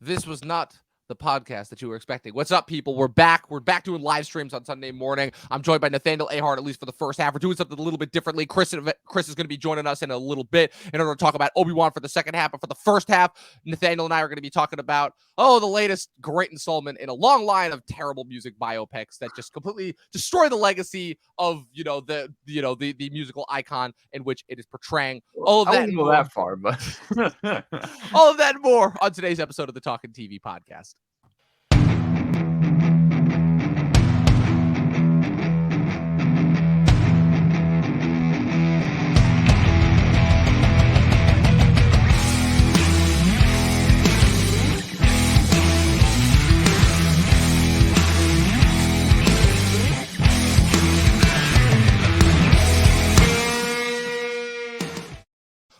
this was not the podcast that you were expecting. What's up, people? We're back. We're back doing live streams on Sunday morning. I'm joined by Nathaniel, Ahart, at least for the first half. We're doing something a little bit differently. Chris is going to be joining us in a little bit in order to talk about Obi-Wan for the second half. But for the first half, Nathaniel and I are going to be talking about, the latest great installment in a long line of terrible music biopics that just completely destroy the legacy of, the musical icon in which it is portraying. All of I that wouldn't and go more. that far, but All of that and more on today's episode of the Talkin' TV podcast.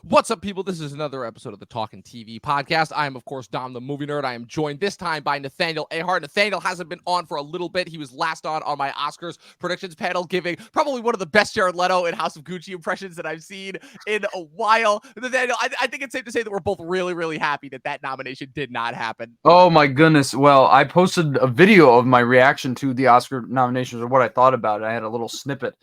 What's up, people? This is another episode of the Talkin' TV podcast. I am, of course, Dom the Movie Nerd. I am joined this time by Nathaniel Ahart. Nathaniel hasn't been on for a little bit. He was last on my Oscars predictions panel, giving probably one of the best Jared Leto and House of Gucci impressions that I've seen in a while. Nathaniel, I think it's safe to say that we're both really, really happy that nomination did not happen. oh my goodness. Well, I posted a video of my reaction to the Oscar nominations or what I thought about it. I had a little snippet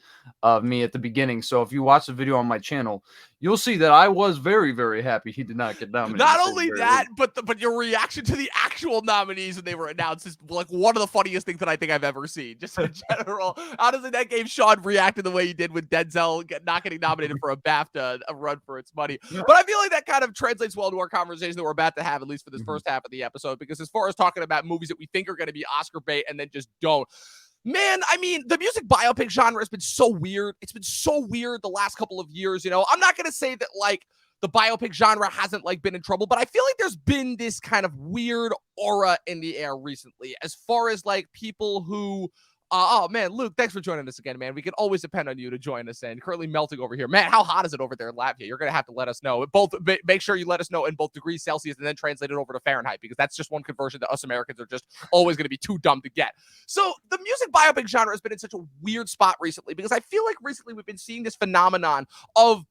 of me at the beginning. So if you watch the video on my channel, you'll see that I was very, very happy he did not get nominated. Not only that, but your reaction to the actual nominees when they were announced is like one of the funniest things that I think I've ever seen. Just in general, honestly, that gave Sean reacted the way he did with Denzel not getting nominated for a BAFTA, a run for its money. But I feel like that kind of translates well to our conversation that we're about to have, at least for this first half of the episode, because as far as talking about movies that we think are going to be Oscar bait and then just don't. Man, I mean, the music biopic genre has been so weird. It's been so weird the last couple of years, I'm not going to say that, like, the biopic genre hasn't, like, been in trouble, but I feel like there's been this kind of weird aura in the air recently as far as, like, people who... oh, man, Luke, thanks for joining us again, man. We can always depend on you to join us in. Currently melting over here. Man, how hot is it over there in Latvia? You're going to have to let us know. Make sure you let us know in both degrees Celsius and then translate it over to Fahrenheit, because that's just one conversion that us Americans are just always going to be too dumb to get. So the music biopic genre has been in such a weird spot recently, because I feel like recently we've been seeing this phenomenon of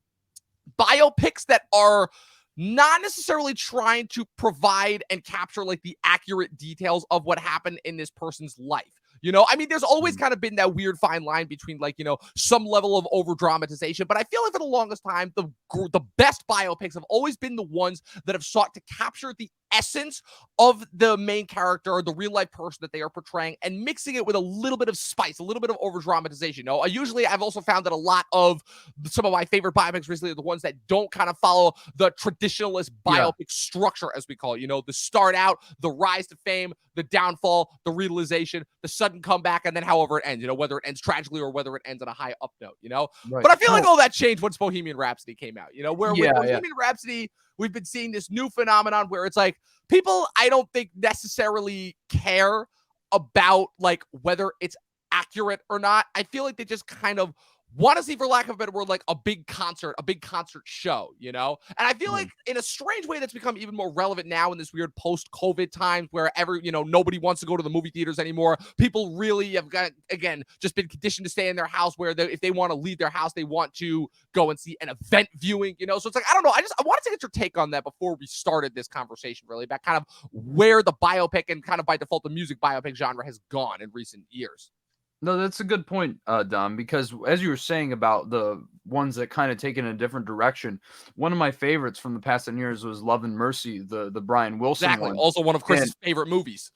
biopics that are not necessarily trying to provide and capture, like, the accurate details of what happened in this person's life. I mean, there's always kind of been that weird fine line between, like, some level of over dramatization. But I feel like for the longest time, the best biopics have always been the ones that have sought to capture the essence of the main character or the real life person that they are portraying and mixing it with a little bit of spice, a little bit of over dramatization. Usually I've also found that a lot of some of my favorite biopics recently are the ones that don't kind of follow the traditionalist biopic structure, as we call it. The start out, the rise to fame, the downfall, the realization, the sudden comeback, and then however it ends, whether it ends tragically or whether it ends on a high up note, Right. But I feel like all that changed once Bohemian Rhapsody came out, with Bohemian Yeah. Rhapsody, we've been seeing this new phenomenon where it's like people, I don't think necessarily care about, like, whether it's accurate or not. I feel like they just kind of want to see, for lack of a better word, like a big concert show, And I feel like in a strange way that's become even more relevant now in this weird post-COVID times where nobody wants to go to the movie theaters anymore. People really have got, again, just been conditioned to stay in their house where if they want to leave their house, they want to go and see an event viewing, So it's like, I don't know. I wanted to get your take on that before we started this conversation, really, about kind of where the biopic and kind of by default the music biopic genre has gone in recent years. No, that's a good point, Dom, because as you were saying about the ones that kind of take in a different direction, one of my favorites from the past 10 years was Love and Mercy, the Brian Wilson one. Also one of Chris's favorite movies.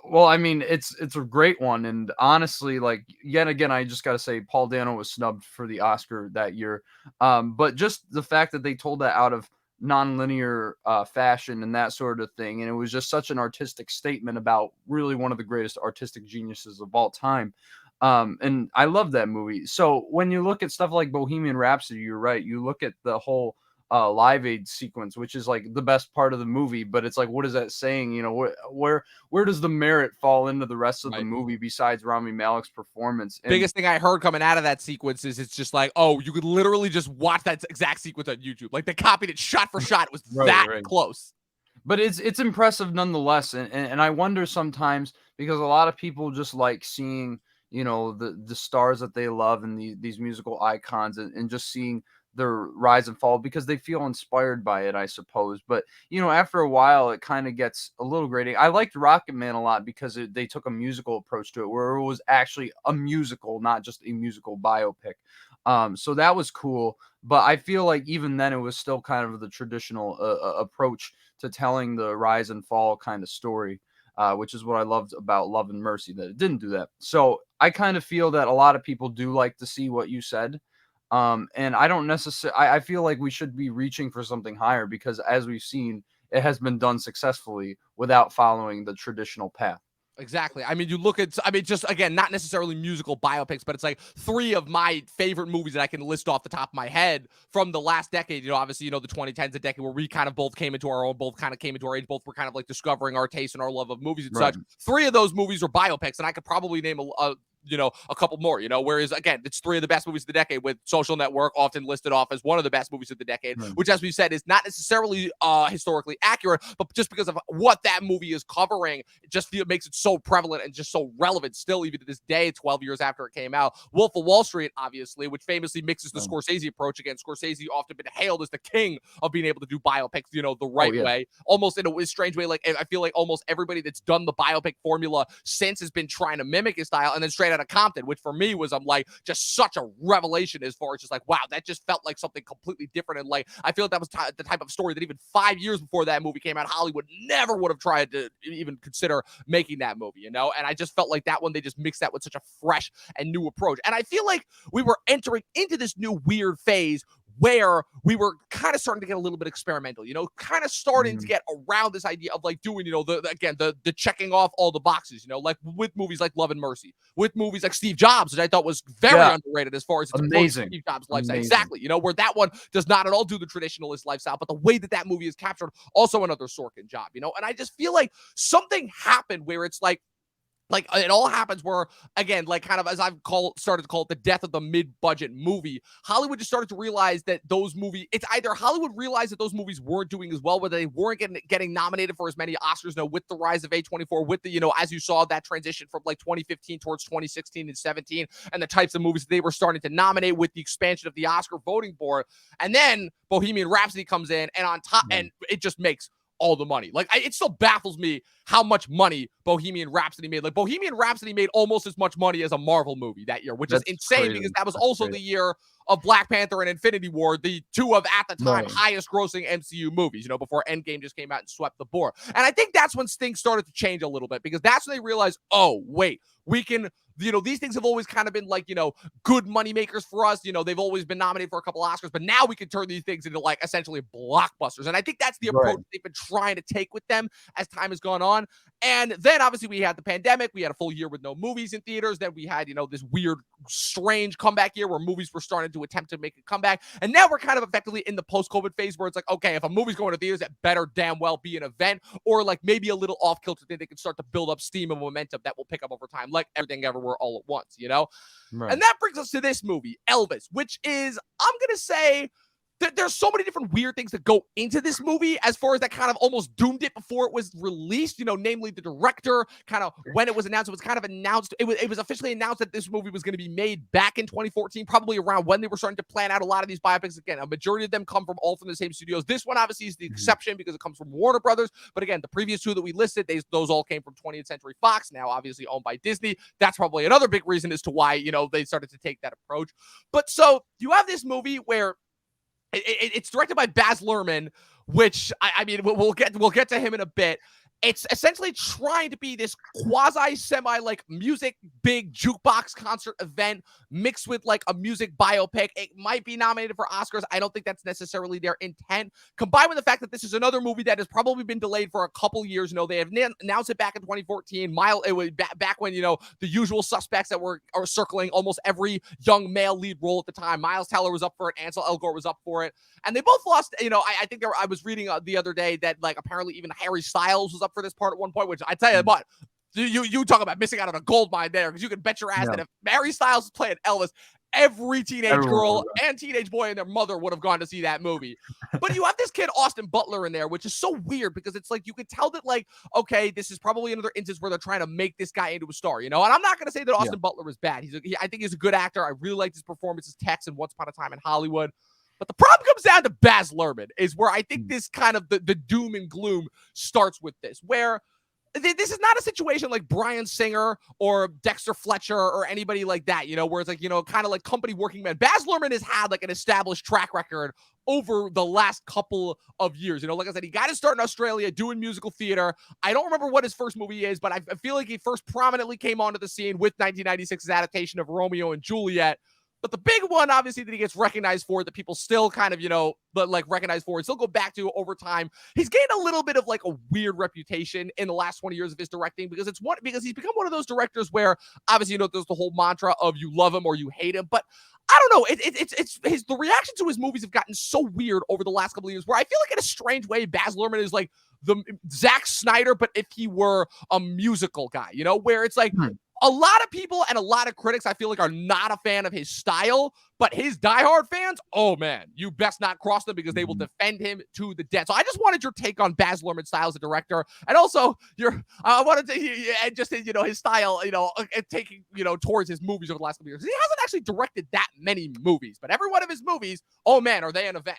Well, I mean, it's a great one. And honestly, like, yet again, I just got to say Paul Dano was snubbed for the Oscar that year. But just the fact that they told that out of non-linear fashion and that sort of thing. And it was just such an artistic statement about really one of the greatest artistic geniuses of all time. And I love that movie. So when you look at stuff like Bohemian Rhapsody, you're right. You look at the whole Live Aid sequence, which is like the best part of the movie, but it's like, what is that saying? Where does the merit fall into the rest of the movie besides Rami Malek's performance? And biggest thing I heard coming out of that sequence is it's just like, oh, you could literally just watch that exact sequence on YouTube. Like they copied it shot for shot. It was that close. But it's impressive nonetheless. And I wonder sometimes, because a lot of people just like seeing, the stars that they love and these musical icons and just seeing their rise and fall because they feel inspired by it, I suppose. But after a while, it kind of gets a little grating. I liked Rocket Man a lot because they took a musical approach to it, where it was actually a musical, not just a musical biopic. So that was cool. But I feel like even then, it was still kind of the traditional approach to telling the rise and fall kind of story. Which is what I loved about Love and Mercy, that it didn't do that. So I kind of feel that a lot of people do like to see what you said. And I don't necessarily, I feel like we should be reaching for something higher because as we've seen, it has been done successfully without following the traditional path. Exactly. I mean, you look at, I mean, just again, not necessarily musical biopics, but it's like three of my favorite movies that I can list off the top of my head from the last decade. Obviously, the 2010s, a decade where we kind of both came into our own, both kind of came into our age, both were kind of like discovering our taste and our love of movies and Right. such. Three of those movies were biopics, and I could probably name a couple more, whereas again, it's three of the best movies of the decade, with Social Network often listed off as one of the best movies of the decade, Right. which, as we said, is not necessarily historically accurate, but just because of what that movie is covering, it just makes it so prevalent and just so relevant still, even to this day, 12 years after it came out. Wolf of Wall Street, obviously, which famously mixes the Scorsese approach. Again, Scorsese often been hailed as the king of being able to do biopics, the right way, almost in a strange way. Like, I feel like almost everybody that's done the biopic formula since has been trying to mimic his style. And then Straight Outta Compton, which for me was, I'm like, just such a revelation as far as just like, wow, that just felt like something completely different. And like, I feel like that was the type of story that even 5 years before that movie came out, Hollywood never would have tried to even consider making that movie, And I just felt like that one, they just mixed that with such a fresh and new approach. And I feel like we were entering into this new weird phase where we were kind of starting to get a little bit experimental, kind of starting to get around this idea of like doing, the checking off all the boxes, like with movies like Love and Mercy, with movies like Steve Jobs, which I thought was very underrated as far as its amazing Steve Jobs lifestyle. Exactly. Where that one does not at all do the traditionalist lifestyle, but the way that movie is captured, also another Sorkin job, and I just feel like something happened where it's like it all happens where, again, like kind of as I've started to call it the death of the mid-budget movie. Hollywood just started to realize that those movies, it's either Hollywood realized that those movies weren't doing as well, where they weren't getting nominated for as many Oscars, with the rise of A24, with the, as you saw that transition from like 2015 towards 2016 and 17, and the types of movies they were starting to nominate with the expansion of the Oscar voting board. And then Bohemian Rhapsody comes in, and on top, and it just makes all the money. Like, it still baffles me how much money Bohemian Rhapsody made. Like, Bohemian Rhapsody made almost as much money as a Marvel movie that year, which is insane because that was also the year of Black Panther and Infinity War, the two of, at the time, highest grossing MCU movies, before Endgame just came out and swept the board. And I think that's when things started to change a little bit, because that's when they realized, oh, wait, we can, these things have always kind of been like, good money makers for us. They've always been nominated for a couple Oscars, but now we can turn these things into like essentially blockbusters. And I think that's the approach they've been trying to take with them as time has gone on. And then obviously we had the pandemic. We had a full year with no movies in theaters. Then we had, this weird, strange comeback year where movies were starting to attempt to make a comeback. And now we're kind of effectively in the post-COVID phase where it's like, okay, if a movie's going to theaters, it better damn well be an event, or like maybe a little off-kilter thing they can start to build up steam and momentum that will pick up over time, like Everything Everywhere All at Once, Right. And that brings us to this movie, Elvis, which is, I'm going to say, there's so many different weird things that go into this movie as far as that kind of almost doomed it before it was released, namely the director, kind of when it was announced, it was kind of announced, it was officially announced that this movie was going to be made back in 2014, probably around when they were starting to plan out a lot of these biopics. Again, a majority of them come from the same studios. This one obviously is the exception because it comes from Warner Brothers. But again, the previous two that we listed, those all came from 20th Century Fox, now obviously owned by Disney. That's probably another big reason as to why, they started to take that approach. But so you have this movie where it's directed by Baz Luhrmann, which I mean, we'll get to him in a bit. It's essentially trying to be this quasi-semi like music big jukebox concert event mixed with like a music biopic. It might be nominated for Oscars. I don't think that's necessarily their intent. Combined with the fact that this is another movie that has probably been delayed for a couple years. They have announced it back in 2014. It was back when, the usual suspects that are circling almost every young male lead role at the time. Miles Teller was up for it. Ansel Elgort was up for it. And they both lost, I think I was reading the other day that like apparently even Harry Styles was up for this part at one point, which I tell you what, you talk about missing out on a gold mine there, because you can bet your ass that if Harry Styles was playing Elvis, every teenage girl and teenage boy and their mother would have gone to see that movie. But you have this kid, Austin Butler, in there, which is so weird because it's like you could tell that, like, okay, this is probably another instance where they're trying to make this guy into a star, And I'm not going to say that Austin Butler is bad. I think he's a good actor. I really liked his performance as Tex in Once Upon a Time in Hollywood. But the problem comes down to Baz Luhrmann, is where I think this kind of the doom and gloom starts with this, where this is not a situation like Bryan Singer or Dexter Fletcher or anybody like that, where it's like, kind of like company working men. Baz Luhrmann has had like an established track record over the last couple of years. Like I said, he got his start in Australia doing musical theater. I don't remember what his first movie is, but I feel like he first prominently came onto the scene with 1996's adaptation of Romeo and Juliet. But the big one, obviously, that he gets recognized for, that people still kind of, recognize for, and still go back to over time. He's gained a little bit of like a weird reputation in the last 20 years of his directing, because he's become one of those directors where obviously, there's the whole mantra of you love him or you hate him. But I don't know. The reaction to his movies have gotten so weird over the last couple of years, where I feel like in a strange way, Baz Luhrmann is like the Zack Snyder, but if he were a musical guy, where it's like, a lot of people and a lot of critics, I feel like, are not a fan of his style, but his diehard fans, oh man, you best not cross them, because they will defend him to the death. So I just wanted your take on Baz Luhrmann's style as a director, and also I wanted to, and just his style, taking towards his movies over the last couple years. He hasn't actually directed that many movies, but every one of his movies, oh man, are they an event.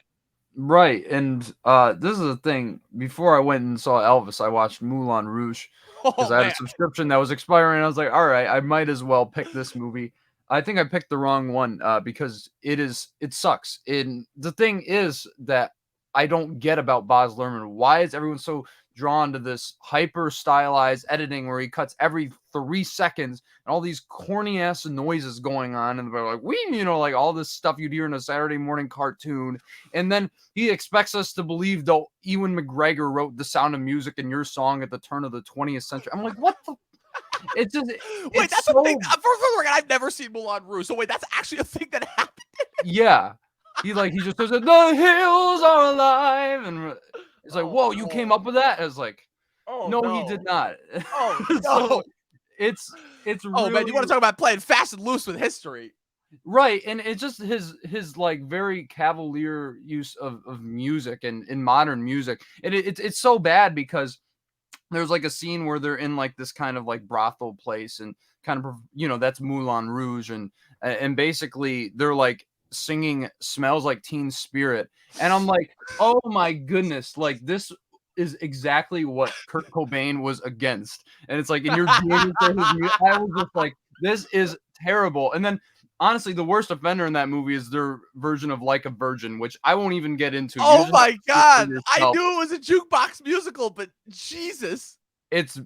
Right, and this is the thing. Before I went and saw Elvis, I watched Moulin Rouge, because I had a subscription that was expiring, and I was like, all right, I might as well pick this movie. I think I picked the wrong one, because it sucks. And the thing is that I don't get about Baz Luhrmann. Why is everyone so drawn to this hyper stylized editing where he cuts every 3 seconds and all these corny ass noises going on, and they're like, like all this stuff you'd hear in a Saturday morning cartoon. And then he expects us to believe that Ewan McGregor wrote The Sound of Music in your song at the turn of the 20th century. I'm like, what the? It's just wait, that's so... a thing. For the record, I've never seen Moulin Rouge. So wait, that's actually a thing that happened. Yeah, he just says, "The hills are alive," and it's like, "Whoa, you came up with that?" I was like, "No, he did not." Oh no. So it's really... man, you want to talk about playing fast and loose with history? Right, and it's just his like very cavalier use of music and in modern music, and it's so bad, because there's like a scene where they're in like this kind of like brothel place, and kind of that's Moulin Rouge, and basically they're like singing Smells Like Teen Spirit, and I'm like, oh my goodness, like this is exactly what Kurt Cobain was against, and it's like, and you're doing for his music. I was just like, this is terrible. And then honestly, the worst offender in that movie is their version of Like a Virgin, which I won't even get into. Oh my god, I knew it was a jukebox musical, but Jesus. It's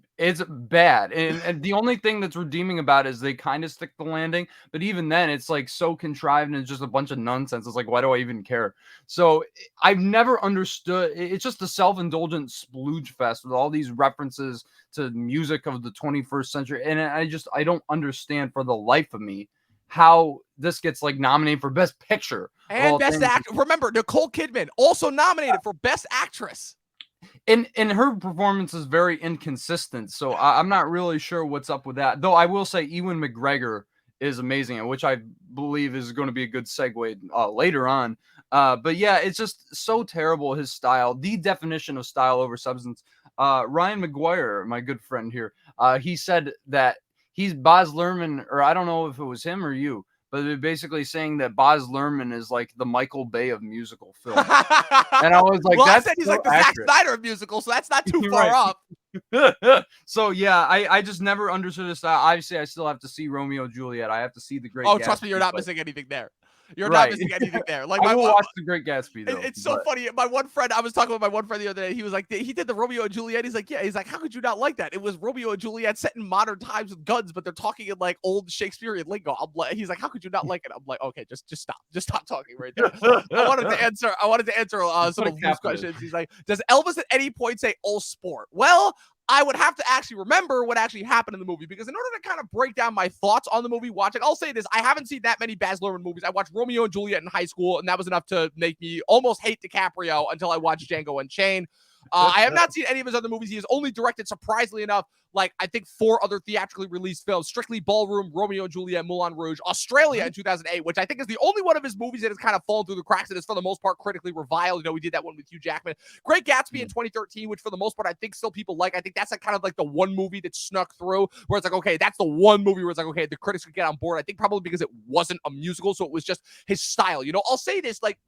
bad, and the only thing that's redeeming about it is they kind of stick the landing, but even then it's like so contrived, and it's just a bunch of nonsense. It's like, why do I even care? So I've never understood. It's just a self-indulgent splooge fest with all these references to music of the 21st century, and I don't understand for the life of me how this gets like nominated for Best Picture and Best Actor. Remember, Nicole Kidman also nominated for Best Actress. And her performance is very inconsistent, so I'm not really sure what's up with that. Though I will say Ewan McGregor is amazing, which I believe is going to be a good segue later on. But yeah, it's just so terrible, his style, the definition of style over substance. Ryan McGuire, my good friend here, he said that he's Baz Luhrmann, or I don't know if it was him or you, but they're basically saying that Baz Luhrmann is like the Michael Bay of musical film. And I was like, well, that's I said he's so like the accurate. Zack Snyder of musical, so that's not too far off. So yeah, I just never understood this style. Obviously, I still have to see Romeo and Juliet. I have to see The Great Gatsby. Trust me, you're not missing anything there. You're not missing anything there. Like, I will watch The Great Gatsby though. It's so funny. My one friend, I was talking with my one friend the other day. He was like, he did the Romeo and Juliet. He's like, yeah. He's like, how could you not like that? It was Romeo and Juliet set in modern times with guns, but they're talking in like old Shakespearean lingo. He's like, how could you not like it? I'm like, okay, just stop talking right there. I wanted to answer some of these questions. He's like, does Elvis at any point say "oh sport"? Well, I would have to actually remember what actually happened in the movie, because in order to kind of break down my thoughts on the movie watching, I'll say this: I haven't seen that many Baz Luhrmann movies. I watched Romeo and Juliet in high school, and that was enough to make me almost hate DiCaprio until I watched Django Unchained. I have not seen any of his other movies. He has only directed, surprisingly enough, like I think 4 other theatrically released films: Strictly Ballroom, Romeo and Juliet, Moulin Rouge, Australia in 2008, which I think is the only one of his movies that has kind of fallen through the cracks and is for the most part critically reviled. We did that one with Hugh Jackman. Great Gatsby in 2013, which for the most part I think still people like. I think that's like kind of like the one movie that snuck through where it's like, okay, that's the one movie where it's like, okay, the critics could get on board. I think probably because it wasn't a musical, so it was just his style. I'll say this, like,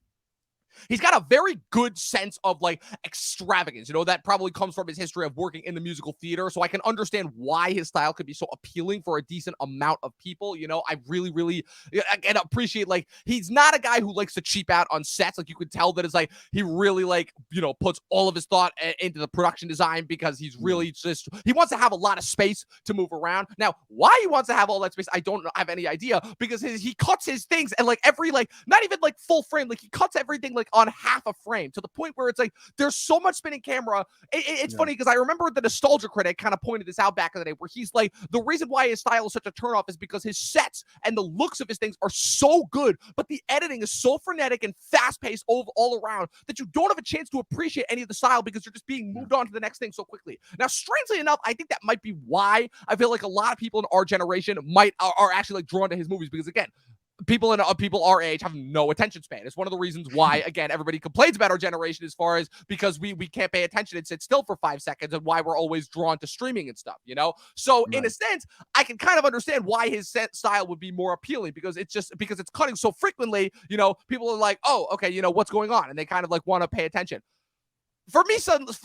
he's got a very good sense of like extravagance. That probably comes from his history of working in the musical theater. So I can understand why his style could be so appealing for a decent amount of people. I really, really again appreciate like he's not a guy who likes to cheap out on sets. Like you could tell that it's like he really like puts all of his thought into the production design because he's really just he wants to have a lot of space to move around. Now, why he wants to have all that space, I don't have any idea because he cuts his things and like every like not even like full frame, like he cuts everything like on half a frame to the point where it's like there's so much spinning camera. It's funny because I remember the Nostalgia Critic kind of pointed this out back in the day where he's like the reason why his style is such a turnoff is because his sets and the looks of his things are so good, but the editing is so frenetic and fast-paced all around that you don't have a chance to appreciate any of the style because you're just being moved on to the next thing so quickly. Now, strangely enough, I think that might be why I feel like a lot of people in our generation are actually like drawn to his movies because again, people our age have no attention span. It's one of the reasons why, again, everybody complains about our generation as far as because we can't pay attention and sit still for 5 seconds and why we're always drawn to streaming and stuff, So in a sense, I can kind of understand why his set style would be more appealing because it's cutting so frequently, people are like, oh, okay, what's going on? And they kind of like want to pay attention. For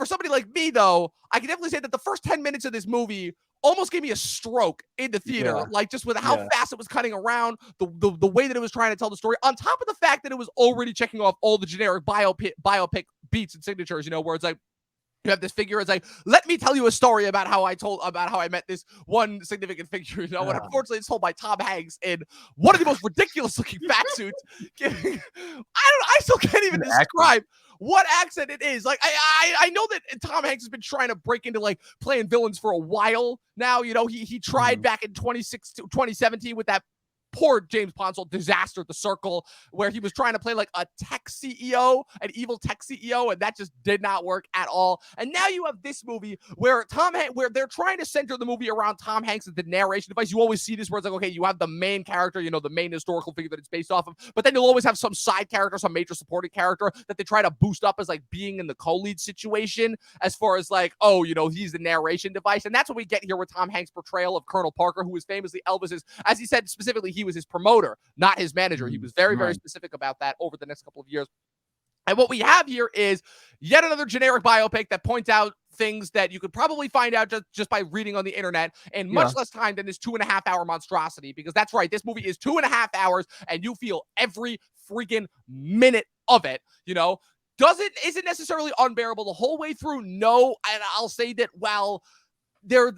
somebody like me, though, I can definitely say that the first 10 minutes of this movie almost gave me a stroke in the theater, like just with how fast it was cutting around, the way that it was trying to tell the story, on top of the fact that it was already checking off all the generic biopic beats and signatures, where it's like, you have this figure. It's like, let me tell you a story about how I met this one significant figure, and unfortunately it's told by Tom Hanks in one of the most ridiculous looking fat suits. I still can't even describe what accent it is. Like, I know that Tom Hanks has been trying to break into like playing villains for a while now. He tried back in 2017 with that poor James Ponsell disaster at the Circle, where he was trying to play like a tech CEO, an evil tech CEO, and that just did not work at all. And now you have this movie where where they're trying to center the movie around Tom Hanks as the narration device. You always see this where it's like, okay, you have the main character, the main historical figure that it's based off of, but then you'll always have some side character, some major supporting character that they try to boost up as like being in the co-lead situation, as far as like, oh, he's the narration device. And that's what we get here with Tom Hanks' portrayal of Colonel Parker, who is famously Elvis's, as he said specifically, he was his promoter, not his manager. He was very, very specific about that over the next couple of years. And what we have here is yet another generic biopic that points out things that you could probably find out just by reading on the internet in much less time than this 2.5 hour monstrosity. Because that's right, this movie is 2.5 hours and you feel every freaking minute of it, Is it necessarily unbearable the whole way through? No. And I'll say that, well, there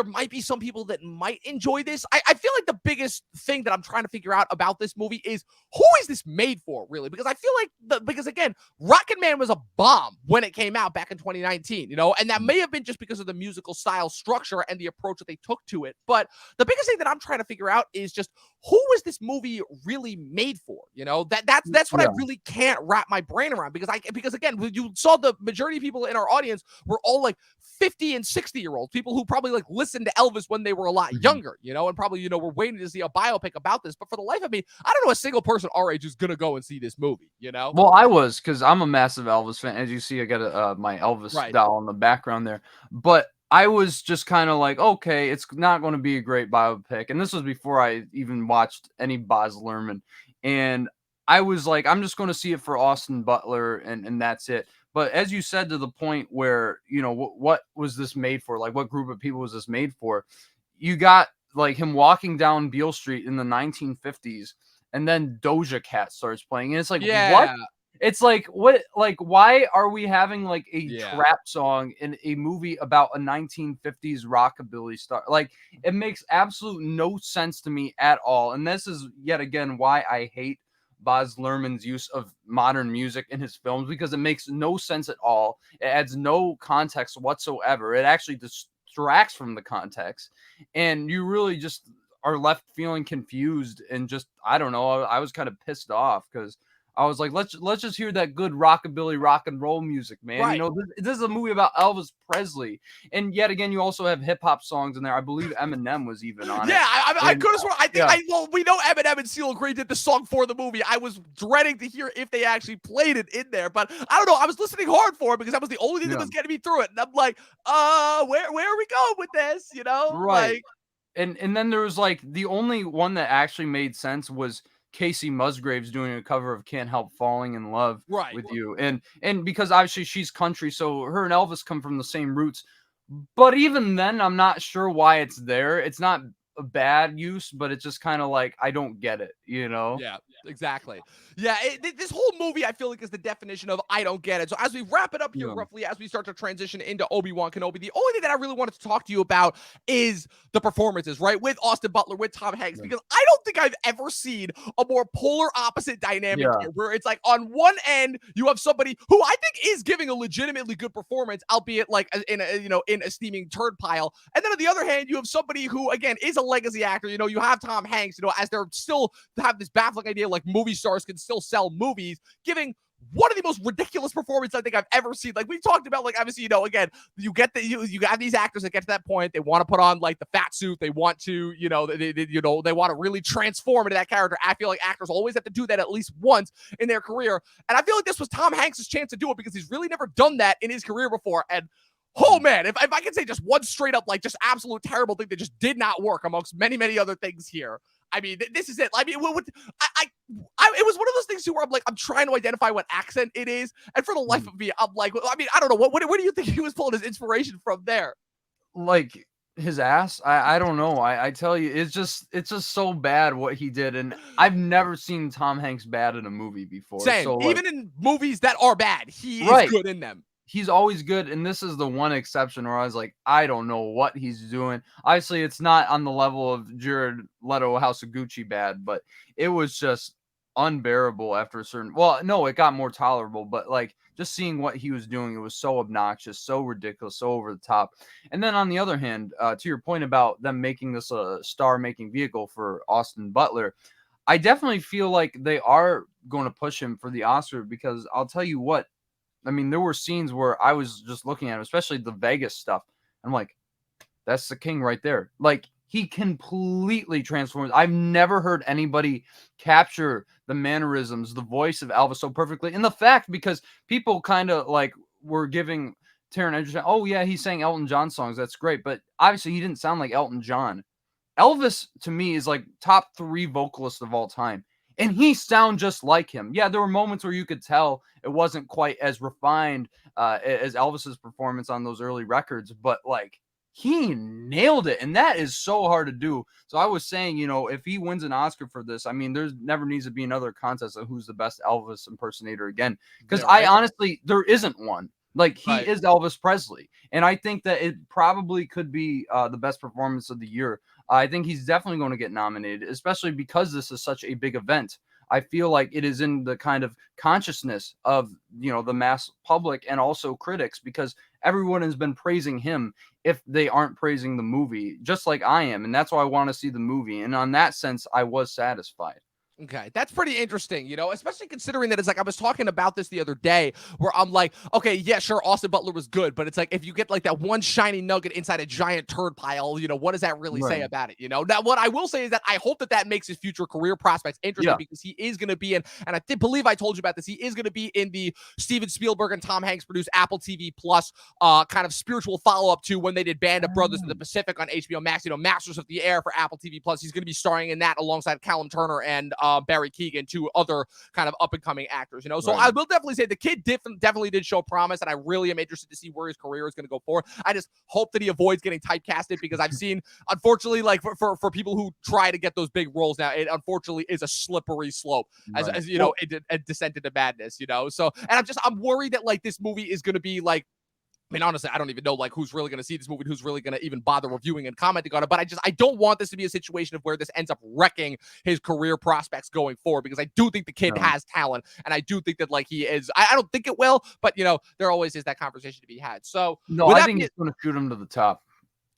might be some people that might enjoy this. I feel like the biggest thing that I'm trying to figure out about this movie is who is this made for, really? Because I feel like because again, Rocket Man was a bomb when it came out back in 2019, and that may have been just because of the musical style structure and the approach that they took to it. But the biggest thing that I'm trying to figure out is just who is this movie really made for? That's what I really can't wrap my brain around because again, you saw the majority of people in our audience were all like 50 and 60-year-olds, people who probably like listened to Elvis when they were a lot younger, and probably, were waiting to see a biopic about this. But for the life of me, I don't know a single person our age who's going to go and see this movie, Well, I was, because I'm a massive Elvis fan. As you see, I got my Elvis doll in the background there. But I was just kind of like, okay, it's not going to be a great biopic. And this was before I even watched any Baz Luhrmann. And I was like, I'm just going to see it for Austin Butler, and that's it. But as you said, to the point where, what was this made for? Like, what group of people was this made for? You got like him walking down Beale Street in the 1950s, and then Doja Cat starts playing. And it's like, what? It's like, what? Like, why are we having like a trap song in a movie about a 1950s rockabilly star? Like, it makes absolute no sense to me at all. And this is yet again why I hate Baz Luhrmann's use of modern music in his films, because it makes no sense at all. It adds no context whatsoever. It actually distracts from the context, and you really just are left feeling confused and just, I don't know. I was kind of pissed off because I was like, let's just hear that good rockabilly rock and roll music, man. Right. This is a movie about Elvis Presley, and yet again, you also have hip hop songs in there. I believe Eminem was even on it. Yeah, I could have sworn. I think well, we know Eminem and Seal Green did the song for the movie. I was dreading to hear if they actually played it in there, but I don't know. I was listening hard for it because that was the only thing that was getting me through it. And I'm like, where are we going with this? Right. Like, and then there was like the only one that actually made sense was Casey Musgraves doing a cover of "Can't Help Falling in Love Right. with You," and because obviously she's country, so her and Elvis come from the same roots. But even then, I'm not sure why it's there. It's not a bad use, but it's just kind of like I don't get it, you know? Yeah, exactly. Yeah, this whole movie I feel like is the definition of I don't get it. So as we wrap it up here, Yeah. roughly as we start to transition into Obi-Wan Kenobi, the only thing that I really wanted to talk to you about is the performances, right? With Austin Butler, with Tom Hanks, Yeah. because I don't think I've ever seen a more polar opposite dynamic Yeah. here, where it's like on one end you have somebody who I think is giving a legitimately good performance, albeit like in a in a steaming turd pile, and then on the other hand you have somebody who again is a legacy actor. You have Tom Hanks, as they're still have this baffling idea like movie stars can still sell movies, giving one of the most ridiculous performances I think I've ever seen. Like we talked about, like obviously, again, you get you have these actors that get to that point. They want to put on like the fat suit. They want to, they want to really transform into that character. I feel like actors always have to do that at least once in their career, and I feel like this was Tom Hanks' chance to do it because he's really never done that in his career before. And oh man, if I can say just one straight up, like just absolute terrible thing that just did not work amongst many, many other things here. I mean, this is it. I mean, it was one of those things too where I'm trying to identify what accent it is, and for the life of me, I'm like, I mean, I don't know where do you think he was pulling his inspiration from there? Like his ass, I don't know. I tell you, it's just so bad what he did, and I've never seen Tom Hanks bad in a movie before. Same, So like, even in movies that are bad, he is right. good in them. He's always good, and this is the one exception where I was like, I don't know what he's doing. Obviously, it's not on the level of Jared Leto House of Gucci bad, but it was just unbearable after a certain. Well, no, it got more tolerable, but like just seeing what he was doing, it was so obnoxious, so ridiculous, so over the top. And then on the other hand, to your point about them making this a star-making vehicle for Austin Butler, I definitely feel like they are going to push him for the Oscar because I'll tell you what. I mean, there were scenes where I was just looking at him, especially the Vegas stuff. I'm like, that's the king right there. Like, he completely transforms. I've never heard anybody capture the mannerisms, the voice of Elvis so perfectly. And the fact, because people kind of like were giving Taron Egerton, oh, yeah, he sang Elton John songs. That's great. But obviously, he didn't sound like Elton John. Elvis, to me, is like top 3 vocalists of all time. And he sound just like him. Yeah, there were moments where you could tell it wasn't quite as refined as Elvis's performance on those early records, but like he nailed it, and that is so hard to do. So I was saying, if he wins an Oscar for this, I mean, there's never needs to be another contest of who's the best Elvis impersonator again, because Yeah, right. honestly, there isn't one. Like he Right. is Elvis Presley, and I think that it probably could be the best performance of the year. I think he's definitely going to get nominated, especially because this is such a big event. I feel like it is in the kind of consciousness of, the mass public and also critics, because everyone has been praising him if they aren't praising the movie, just like I am. And that's why I want to see the movie. And on that sense, I was satisfied. Okay, that's pretty interesting, especially considering that it's like I was talking about this the other day where I'm like, okay, yeah, sure, Austin Butler was good, but it's like if you get like that one shiny nugget inside a giant turd pile, what does that really say Right. about it? Now, what I will say is that I hope that makes his future career prospects interesting Yeah. because he is going to be in, and I did believe I told you about this, he is going to be in the Steven Spielberg and Tom Hanks produced Apple TV Plus kind of spiritual follow up to when they did Band of Brothers in the Pacific on HBO Max, Masters of the Air for Apple TV Plus. He's going to be starring in that alongside Callum Turner and Barry Keoghan, two other kind of up and coming actors, So Right. I will definitely say the kid definitely did show promise, and I really am interested to see where his career is going to go forward. I just hope that he avoids getting typecasted because I've seen, unfortunately, like for people who try to get those big roles now, it unfortunately is a slippery slope as a descent into madness, So, and I'm worried that like this movie is going to be like, I mean, honestly, I don't even know like who's really going to see this movie and who's really going to even bother reviewing and commenting on it. But I don't want this to be a situation of where this ends up wrecking his career prospects going forward, because I do think the kid No. has talent, and I do think that like he is. I don't think it will, but there always is that conversation to be had. So No, I think he's going to shoot him to the top.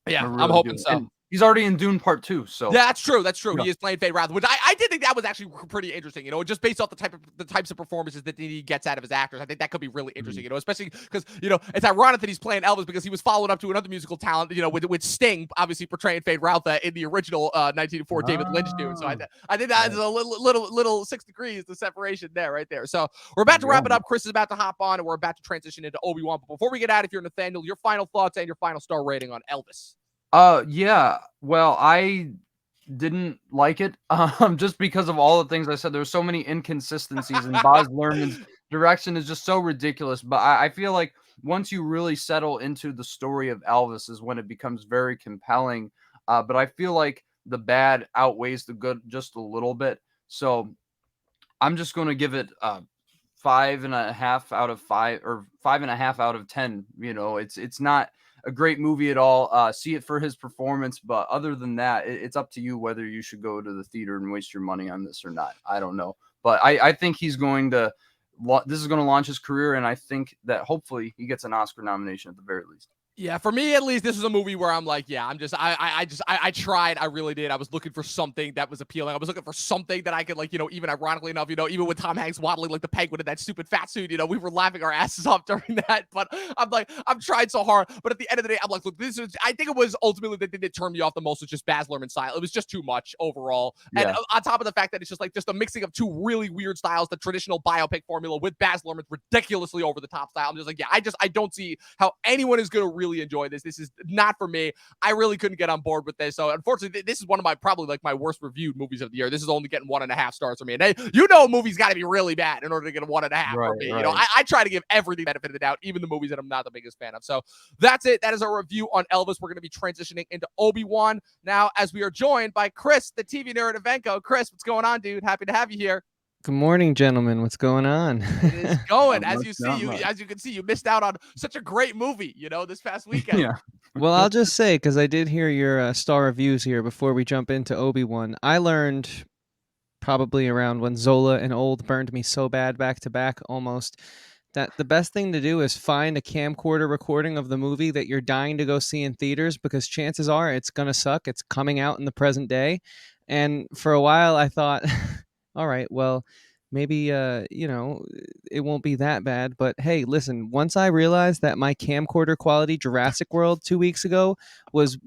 Yeah, really I'm hoping do. so. And he's already in Dune Part 2, so. Yeah, that's true. That's true. Yeah. He is playing Fade Wrath, which I did think that was actually pretty interesting. Just based off the types of performances that he gets out of his actors, I think that could be really interesting. Especially because it's ironic that he's playing Elvis because he was followed up to another musical talent, with Sting obviously portraying Fade Wrath in the original 1904 David Lynch Dune. So I think that is a little 6 degrees the separation there, right there. So we're about to wrap it up. Chris is about to hop on, and we're about to transition into Obi-Wan. But before we get out of here, Nathaniel, your final thoughts and your final star rating on Elvis. Yeah. Well, I didn't like it, just because of all the things I said. There were so many inconsistencies, and Baz Luhrmann's direction is just so ridiculous. But I feel like once you really settle into the story of Elvis is when it becomes very compelling. But I feel like the bad outweighs the good just a little bit. So I'm just going to give it 5.5 out of 5, or 5.5 out of 10. You know, it's not a great movie at all. See it for his performance, but other than that, it's up to you whether you should go to the theater and waste your money on this or not. I don't know, but I think he's going to. This is going to launch his career, and I think that hopefully he gets an Oscar nomination at the very least. Yeah, for me at least, this is a movie where I'm like, yeah, I tried, I really did. I was looking for something that was appealing. I was looking for something that I could, like, even ironically enough, even with Tom Hanks waddling like the penguin in that stupid fat suit, we were laughing our asses off during that. But I'm like, I'm trying so hard. But at the end of the day, I'm like, look, I think it was ultimately the thing that turned me off the most was just Baz Luhrmann's style. It was just too much overall. And Yeah. on top of the fact that it's just a mixing of two really weird styles, the traditional biopic formula with Baz Luhrmann's ridiculously over the top style. I'm just like, yeah, I don't see how anyone is going to really enjoy this. This is not for me. I really couldn't get on board with this. So unfortunately, this is one of my probably like my worst reviewed movies of the year. This is only getting 1.5 stars for me. And a movie's got to be really bad in order to get a 1.5 Right. for me. Right. I try to give every benefit of the doubt, even the movies that I'm not the biggest fan of. So that's it. That is our review on Elvis. We're going to be transitioning into Obi-Wan now, as we are joined by Chris, the TV nerd of Venko. Chris, what's going on, dude? Happy to have you here. Good morning, gentlemen. What's going on? It is going. Not much, not much. As you can see, you missed out on such a great movie, this past weekend. Yeah. Well, I'll just say, because I did hear your star reviews here before we jump into Obi-Wan, I learned probably around when Zola and Old burned me so bad back to back almost, that the best thing to do is find a camcorder recording of the movie that you're dying to go see in theaters, because chances are it's going to suck. It's coming out in the present day. And for a while I thought, all right, well, maybe it won't be that bad. But hey, listen, once I realized that my camcorder quality Jurassic World 2 weeks ago was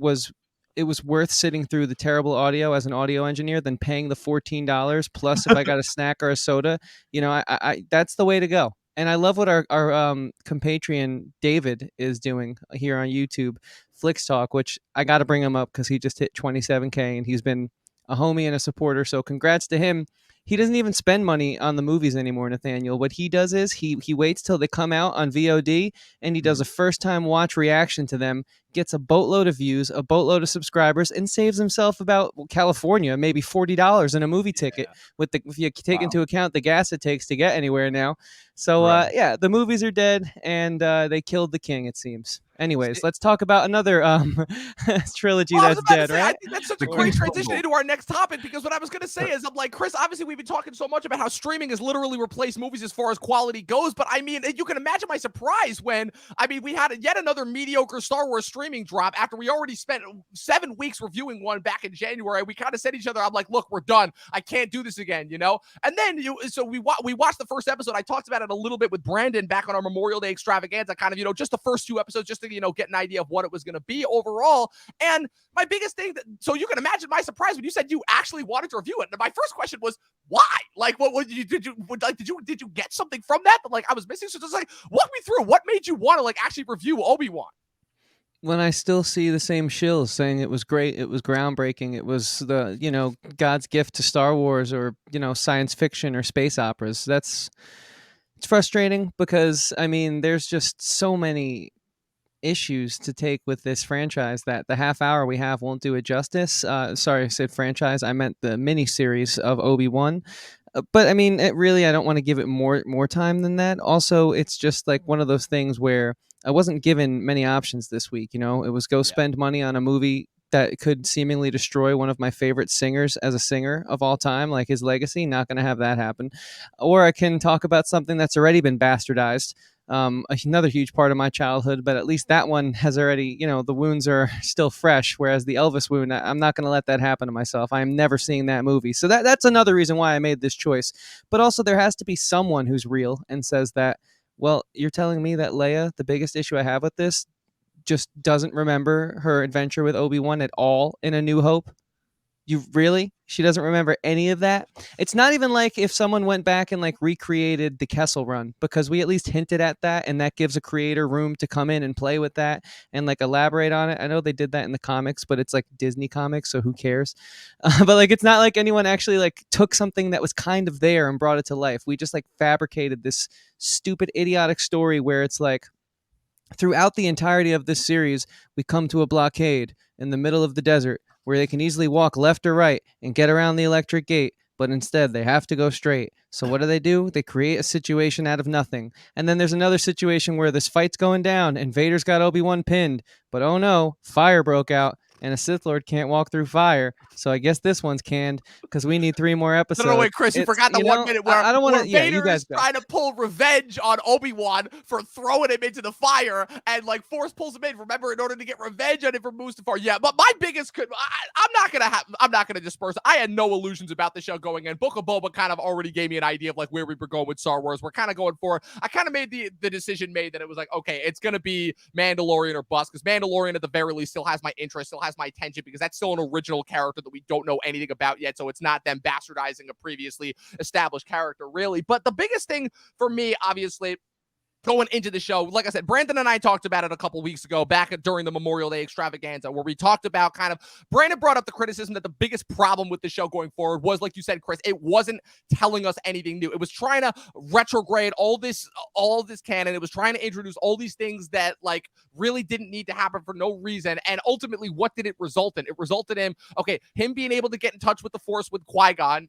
it was worth sitting through the terrible audio as an audio engineer than paying the $14 plus if I got a snack or a soda. I that's the way to go. And I love what our compatriot David is doing here on YouTube, Flicks Talk, which I got to bring him up because he just hit 27K and he's been a homie and a supporter. So congrats to him. He doesn't even spend money on the movies anymore, Nathaniel. What he does is he waits till they come out on VOD and he does a first time watch reaction to them, gets a boatload of views, a boatload of subscribers, and saves himself about California, maybe $40 in a movie ticket with if you take into account the gas it takes to get anywhere now. So Right. yeah, the movies are dead and they killed the king, it seems. Anyways, let's talk about another trilogy Well, I was that's about dead, to say, I right? think that's such The a great King's transition Football. into our next topic, because what I was going to say is, I'm like, Chris, obviously we've been talking so much about how streaming has literally replaced movies as far as quality goes, but I mean, you can imagine my surprise when, we had yet another mediocre Star Wars streaming drop after we already spent 7 weeks reviewing one back in January. We kind of said to each other, I'm like, look, we're done. I can't do this again, And then we watched the first episode. I talked about it a little bit with Brandon back on our Memorial Day extravaganza, kind of, just the first 2 episodes, just to, get an idea of what it was going to be overall. And my biggest thing so you can imagine my surprise when you said you actually wanted to review it. And my first question was, why? Like, what did you get something from that like I was missing? So just like, walk me through what made you want to like actually review Obi-Wan. When I still see the same shills saying it was great, it was groundbreaking, it was the God's gift to Star Wars, or science fiction or space operas. It's frustrating because there's just so many issues to take with this franchise that the half hour we have won't do it justice. Sorry, I said franchise. I meant the mini series of Obi-Wan. But I don't want to give it more time than that. Also, it's just like one of those things where I wasn't given many options this week. It was go spend money on a movie that could seemingly destroy one of my favorite singers as a singer of all time, like his legacy. Not going to have that happen. Or I can talk about something that's already been bastardized, another huge part of my childhood, but at least that one has already, the wounds are still fresh, whereas the Elvis wound, I'm not going to let that happen to myself. I am never seeing that movie. So that's another reason why I made this choice. But also there has to be someone who's real and says that, well, you're telling me that Leia, the biggest issue I have with this, just doesn't remember her adventure with Obi-Wan at all in A New Hope? You really? She doesn't remember any of that? It's not even like if someone went back and like recreated the Kessel Run, because we at least hinted at that, and that gives a creator room to come in and play with that and like elaborate on it. I know they did that in the comics, but it's like Disney comics, so who cares? But like it's not like anyone actually like took something that was kind of there and brought it to life. We just like fabricated this stupid idiotic story where it's like throughout the entirety of this series, we come to a blockade in the middle of the desert where they can easily walk left or right and get around the electric gate, but instead they have to go straight. So what do? They create a situation out of nothing. And then there's another situation where this fight's going down and Vader's got Obi-Wan pinned, but oh no, fire broke out and a Sith Lord can't walk through fire. So I guess this one's canned because we need 3 more episodes. No, wait, Chris, you forgot the 1 minute where, I don't want to. Yeah, you Vader guys is go. trying to pull revenge on Obi-Wan for throwing him into the fire, and like Force pulls him in. Remember, in order to get revenge on him for Mustafar. Yeah, but my biggest, I'm not gonna disperse. I had no illusions about the show going in. Book of Boba kind of already gave me an idea of like where we were going with Star Wars. We're kind of going for. I kind of made the decision made that it was like, okay, it's gonna be Mandalorian or bust, because Mandalorian at the very least still has my interest, still has my attention, because that's still an original character that we don't know anything about yet. So it's not them bastardizing a previously established character, really. But the biggest thing for me, obviously, going into the show, like I said, Brandon and I talked about it a couple weeks ago back during the Memorial Day extravaganza, where we talked about kind of, Brandon brought up the criticism that the biggest problem with the show going forward was, like you said, Chris, it wasn't telling us anything new. It was trying to retrograde all this canon. It was trying to introduce all these things that like really didn't need to happen for no reason. And ultimately, what did it result in? It resulted in, okay, him being able to get in touch with the Force with Qui-Gon,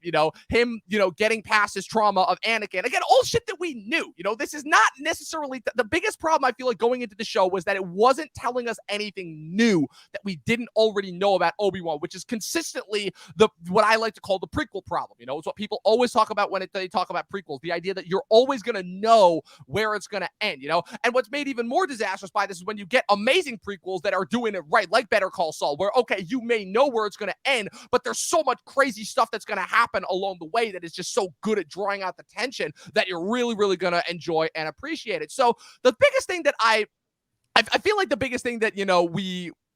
him, getting past his trauma of Anakin. Again, all shit that we knew. This is not necessarily the biggest problem I feel like going into the show was that it wasn't telling us anything new that we didn't already know about Obi-Wan, which is consistently what I like to call the prequel problem. It's what people always talk about when they talk about prequels, the idea that you're always going to know where it's going to end, And what's made even more disastrous by this is when you get amazing prequels that are doing it right, like Better Call Saul, where, okay, you may know where it's going to end, but there's so much crazy stuff that's going to happen along the way that is just so good at drawing out the tension that you're really, really going to enjoy and appreciate it. So the biggest thing that I feel like the biggest thing that,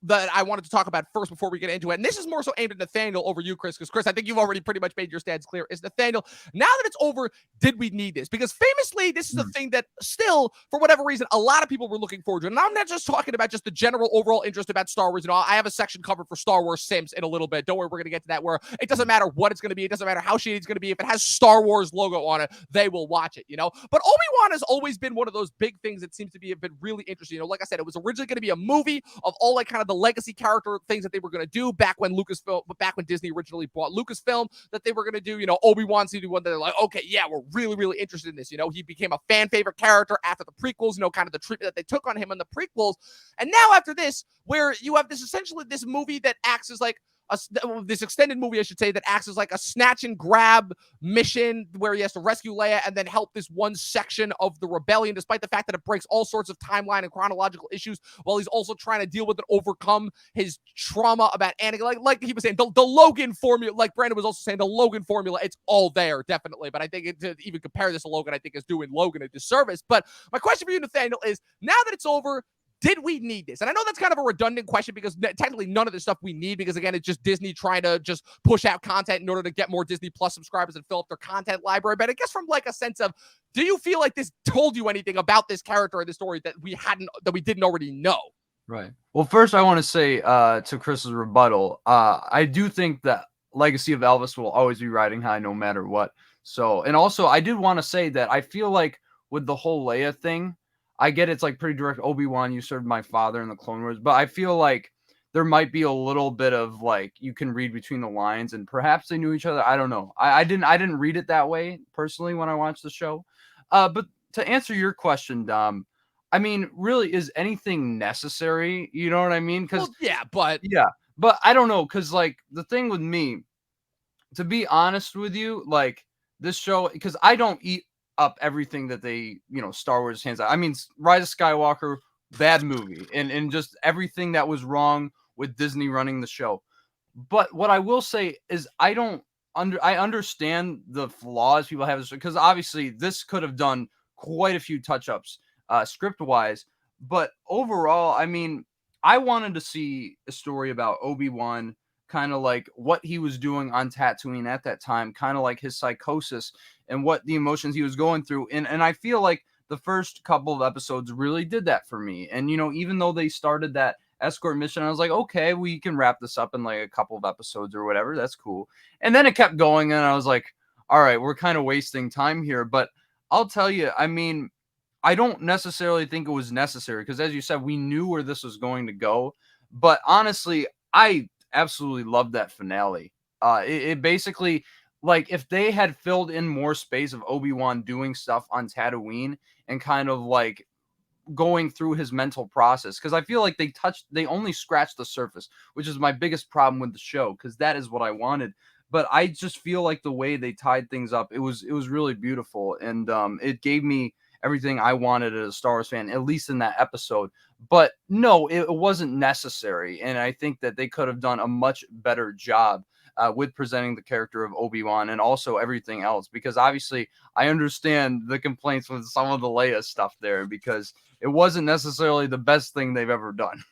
that I wanted to talk about first before we get into it, and this is more so aimed at Nathaniel over you, Chris, because Chris, I think you've already pretty much made your stance clear, is Nathaniel, now that it's over, did we need this? Because famously, this is a thing that still, for whatever reason, a lot of people were looking forward to. And I'm not just talking about just the general overall interest about Star Wars. I have a section covered for Star Wars Sims in a little bit. Don't worry, we're going to get to that, where it doesn't matter what it's going to be. It doesn't matter how shady it's going to be. If it has Star Wars logo on it, they will watch it, But Obi-Wan has always been one of those big things that seems to be been really interesting. Like I said, it was originally going to be a movie of all like kind of the legacy character things that they were going to do back when Disney originally bought Lucasfilm, that they were going to do, Obi-Wan seemed to be one that they're like, okay, yeah, we're really, really interested in this. He became a fan favorite character after the prequels, kind of the treatment that they took on him in the prequels. And now after this, where you have essentially this movie that acts as like this extended movie, I should say, that acts as like a snatch and grab mission where he has to rescue Leia and then help this one section of the rebellion, despite the fact that it breaks all sorts of timeline and chronological issues, while he's also trying to deal with and overcome his trauma about Anakin. Like he was saying, the Logan formula, like Brandon was also saying, the Logan formula, it's all there, definitely. But I think to even compare this to Logan, I think is doing Logan a disservice. But my question for you, Nathaniel, is now that it's over, did we need this? And I know that's kind of a redundant question because technically none of this stuff we need, because again, it's just Disney trying to just push out content in order to get more Disney Plus subscribers and fill up their content library. But I guess from like a sense of, do you feel like this told you anything about this character or the story that we didn't already know? Right. Well, first I want to say to Chris's rebuttal, I do think that Legacy of Elvis will always be riding high no matter what. So, and also I did want to say that I feel like with the whole Leia thing, I get it's like pretty direct. Obi-Wan, you served my father in the Clone Wars, but I feel like there might be a little bit of like you can read between the lines, and perhaps they knew each other. I don't know. I didn't read it that way personally when I watched the show. But to answer your question, Dom, I mean, really, is anything necessary? You know what I mean? Because but I don't know. Because like the thing with me, to be honest with you, like this show, because I don't eat up everything that they, Star Wars hands out. I mean, Rise of Skywalker, bad movie, and just everything that was wrong with Disney running the show. But what I will say is I understand the flaws people have, because obviously this could have done quite a few touch-ups script-wise. But overall, I mean, I wanted to see a story about Obi-Wan kind of like what he was doing on Tatooine at that time, kind of like his psychosis and what the emotions he was going through. And I feel like the first couple of episodes really did that for me. And, you know, even though they started that escort mission, I was like, okay, we can wrap this up in like a couple of episodes or whatever. That's cool. And then it kept going, and I was like, all right, we're kind of wasting time here. But I'll tell you, I mean, I don't necessarily think it was necessary because, as you said, we knew where this was going to go. But honestly, I absolutely loved that finale. It basically, like, if they had filled in more space of Obi-Wan doing stuff on Tatooine and kind of like going through his mental process, because I feel like they only scratched the surface, which is my biggest problem with the show, because that is what I wanted. But I just feel like the way they tied things up, it was really beautiful, and it gave me everything I wanted as a Star Wars fan, at least in that episode. But no, it wasn't necessary, and I think that they could have done a much better job with presenting the character of Obi-Wan and also everything else, because obviously I understand the complaints with some of the Leia stuff there, because it wasn't necessarily the best thing they've ever done.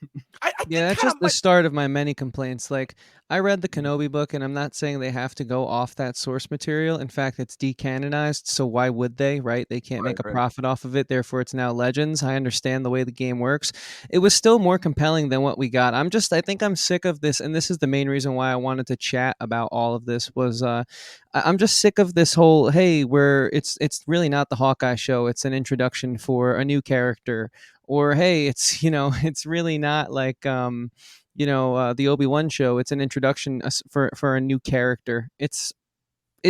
I Yeah, think that's kind just of the start of my many complaints. Like, I read the Kenobi book, and I'm not saying they have to go off that source material. In fact, it's decanonized, so why would they, right? They can't Right, make a right. profit off of it, therefore it's now Legends. I understand the way the game works. It was still more compelling than what we got. I think I'm sick of this, and this is the main reason why I wanted to chat about all of this was I'm just sick of this whole, hey, where it's really not the Hawkeye show, it's an introduction for a new character, or hey, it's it's really not like the Obi-Wan show, it's an introduction for a new character. It's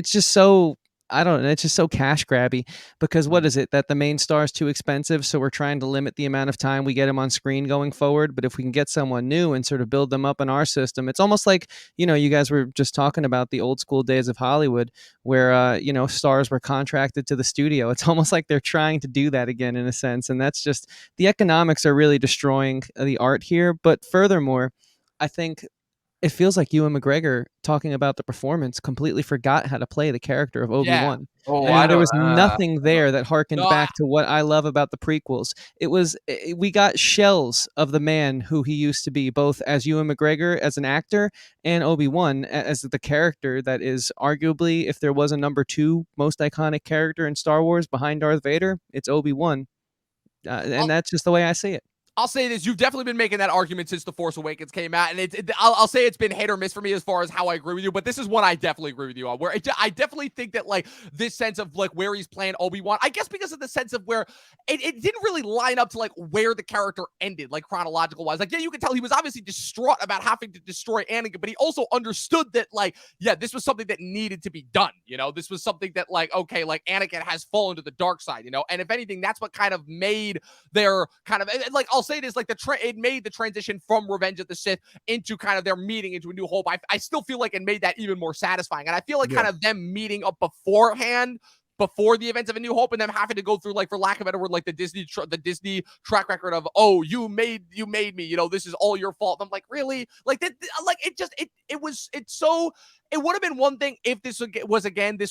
just so, I don't know, it's just so cash grabby, because what is it, that the main star is too expensive, so we're trying to limit the amount of time we get him on screen going forward. But if we can get someone new and sort of build them up in our system, it's almost like, you guys were just talking about the old school days of Hollywood, where stars were contracted to the studio. It's almost like they're trying to do that again, in a sense, and that's just, the economics are really destroying the art here. But furthermore, I think it feels like Ewan McGregor, talking about the performance, completely forgot how to play the character of yeah. Obi-Wan. Oh, I mean, I there don't, was nothing I don't there that harkened No, I, back to what I love about the prequels. We got shells of the man who he used to be, both as Ewan McGregor as an actor and Obi-Wan as the character that is arguably, if there was a number two most iconic character in Star Wars behind Darth Vader, it's Obi-Wan. And I'll, that's just the way I see it. I'll say this: you've definitely been making that argument since The Force Awakens came out, and I'll say it's been hit or miss for me as far as how I agree with you. But this is one I definitely agree with you on. Where I definitely think that like this sense of like where he's playing Obi-Wan, I guess because of the sense of where it didn't really line up to like where the character ended, like chronological wise. Like, yeah, you could tell he was obviously distraught about having to destroy Anakin, but he also understood that like, yeah, this was something that needed to be done. This was something that like, okay, like Anakin has fallen to the dark side. And if anything, that's what kind of made their kind of, like, I'll say this, like it made the transition from Revenge of the Sith into kind of their meeting into A New Hope. I still feel like it made that even more satisfying. And I feel like kind of them meeting up beforehand, before the events of A New Hope, and them having to go through, like, for lack of a better word, like the Disney track record of, oh, you made me, this is all your fault. And I'm like, really? Like that, like it would have been one thing if this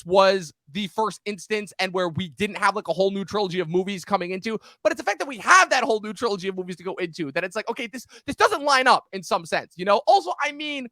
was the first instance and where we didn't have like a whole new trilogy of movies coming into, but it's the fact that we have that whole new trilogy of movies to go into, that it's like, okay, this doesn't line up in some sense, Also, I mean,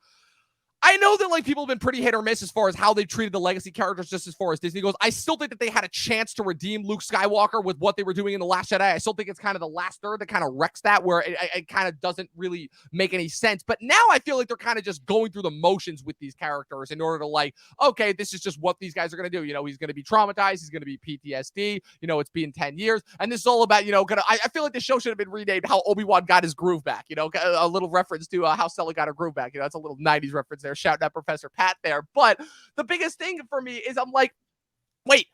I know that like people have been pretty hit or miss as far as how they treated the legacy characters, just as far as Disney goes. I still think that they had a chance to redeem Luke Skywalker with what they were doing in The Last Jedi. I still think it's kind of the last third that kind of wrecks that, where it kind of doesn't really make any sense. But now I feel like they're kind of just going through the motions with these characters in order to like, okay, this is just what these guys are going to do. He's going to be traumatized. He's going to be PTSD. It's been 10 years. And this is all about, I feel like the show should have been renamed How Obi-Wan Got His Groove Back. A little reference to how Stella got her groove back. That's a little 90s reference there. Shouting out Professor Pat there. But the biggest thing for me is I'm like, wait,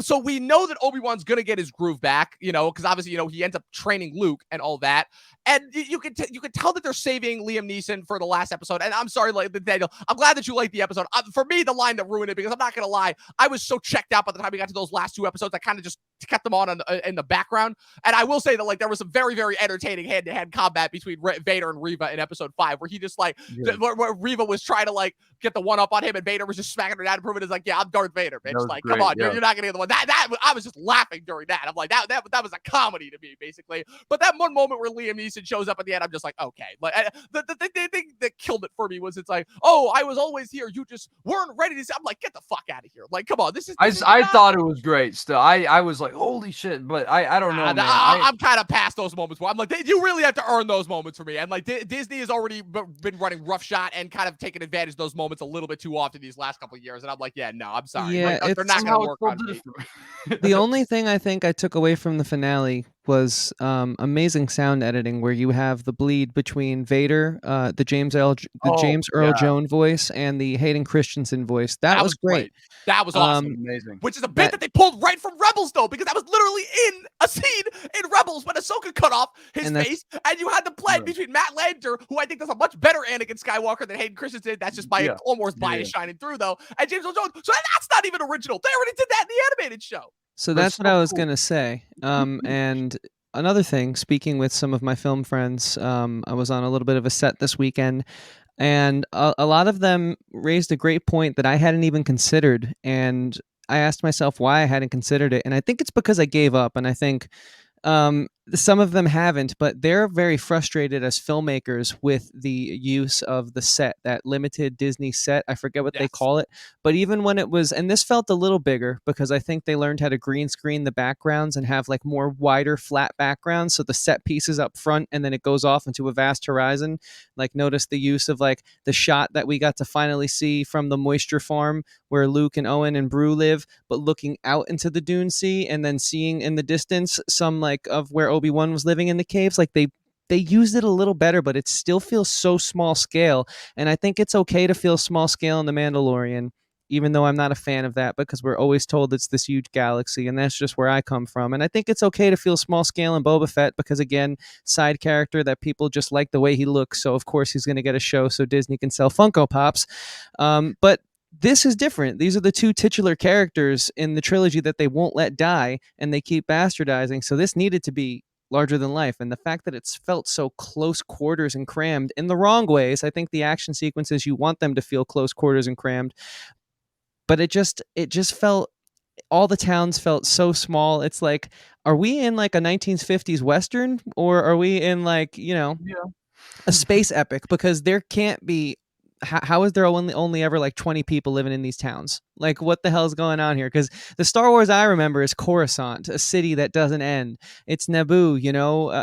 so we know that Obi-Wan's going to get his groove back, because obviously, he ends up training Luke and all that. And you could tell that they're saving Liam Neeson for the last episode. And I'm sorry, like, Nathaniel, I'm glad that you liked the episode. For me, the line that ruined it, because I'm not going to lie, I was so checked out by the time we got to those last two episodes. I kind of just kept them on in the background. And I will say that, like, there was some very, very entertaining hand-to-hand combat between Vader and Reva in episode 5, where he just, like, where Reva was trying to, like, get the one-up on him, and Vader was just smacking her down and proving it's like, yeah, I'm Darth Vader, bitch. Like, great, come on, yeah. you're not going to get the one. I was just laughing during that. I'm like, that was a comedy to me, basically. But that one moment where Liam Neeson shows up at the end, I'm just like, okay. Like, the thing that killed it for me was it's like, oh, I was always here. You just weren't ready to see. I'm like, get the fuck out of here. Like, come on. This is I thought it was great still. I was like, holy shit, but I don't know, man. I'm kind of past those moments where I'm like, you really have to earn those moments for me. And like Disney has already been running roughshod and kind of taking advantage of those moments a little bit too often these last couple of years. And I'm like, yeah, no, I'm sorry. Yeah, like, they're not going to work on me. The only thing I think I took away from the finale was amazing sound editing, where you have the bleed between Vader, the James Earl Jones voice, and the Hayden Christensen voice. That was great. That was awesome. Amazing. Which is a bit that they pulled right from Rebels, though, because that was literally in a scene in Rebels when Ahsoka cut off his face, and you had the blend between Matt Lanter, who I think does a much better Anakin Skywalker than Hayden Christensen. That's just my Clone Wars bias shining through, though, and James Earl Jones. So that's not even original. They already did that in the animated show. So that's what I was gonna say. And another thing, speaking with some of my film friends, I was on a little bit of a set this weekend, and a lot of them raised a great point that I hadn't even considered. And I asked myself why I hadn't considered it, and I think it's because I gave up. And I think some of them haven't, but they're very frustrated as filmmakers with the use of the set, that limited Disney set. I forget what they call it, but even when it was, and this felt a little bigger because I think they learned how to green screen the backgrounds and have like more wider flat backgrounds, so the set pieces up front and then it goes off into a vast horizon. Like, notice the use of like the shot that we got to finally see from the moisture farm where Luke and Owen and Brew live, but looking out into the Dune Sea and then seeing in the distance some like of where Obi-Wan was living in the caves. Like they used it a little better, but it still feels so small scale. And I think it's okay to feel small scale in The Mandalorian, even though I'm not a fan of that, because we're always told it's this huge galaxy, and that's just where I come from. And I think it's okay to feel small scale in Boba Fett, because again, side character that people just like the way he looks. So of course he's going to get a show so Disney can sell Funko Pops. But this is different. These are the two titular characters in the trilogy that they won't let die, and they keep bastardizing. So this needed to be larger than life. And the fact that it's felt so close quarters and crammed in the wrong ways. I think the action sequences, you want them to feel close quarters and crammed, but it just felt, all the towns felt so small. It's like, are we in like a 1950s Western, or are we in like, a space epic? Because there can't be, how is there only ever like 20 people living in these towns? Like, what the hell's going on here? Because the Star Wars I remember is Coruscant, a city that doesn't end. It's Naboo,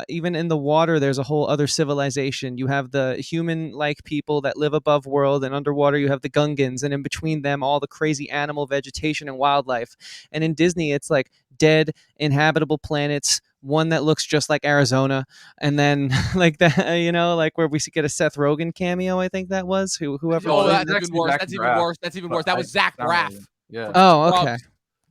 even in the water, there's a whole other civilization. You have the human-like people that live above world, and underwater you have the Gungans, and in between them, all the crazy animal vegetation and wildlife. And in Disney, it's like dead, inhabitable planets, one that looks just like Arizona, and then like that, like where we get a Seth Rogen cameo. I think that was whoever. Oh, that's even worse. That's even worse. That's even worse. That was Zach Braff. Yeah. Oh, okay.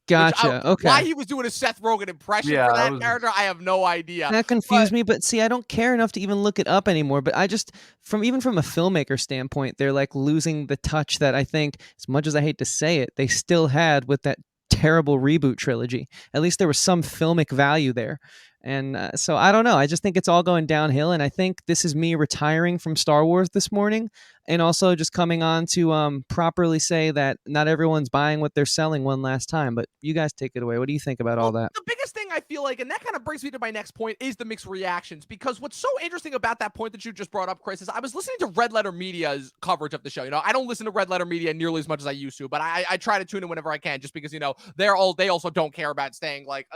Gotcha. Okay. Why he was doing a Seth Rogen impression for that character, I have no idea. That confused me, but see, I don't care enough to even look it up anymore. But I just, from a filmmaker standpoint, they're like losing the touch that I think, as much as I hate to say it, they still had with that terrible reboot trilogy. At least there was some filmic value there. And so I don't know. I just think it's all going downhill. And I think this is me retiring from Star Wars this morning, and also just coming on to properly say that not everyone's buying what they're selling one last time. But you guys take it away. What do you think about all that? The biggest thing I feel like, and that kind of brings me to my next point, is the mixed reactions. Because what's so interesting about that point that you just brought up, Chris, is I was listening to Red Letter Media's coverage of the show. I don't listen to Red Letter Media nearly as much as I used to, but I try to tune in whenever I can, just because, they also don't care about staying like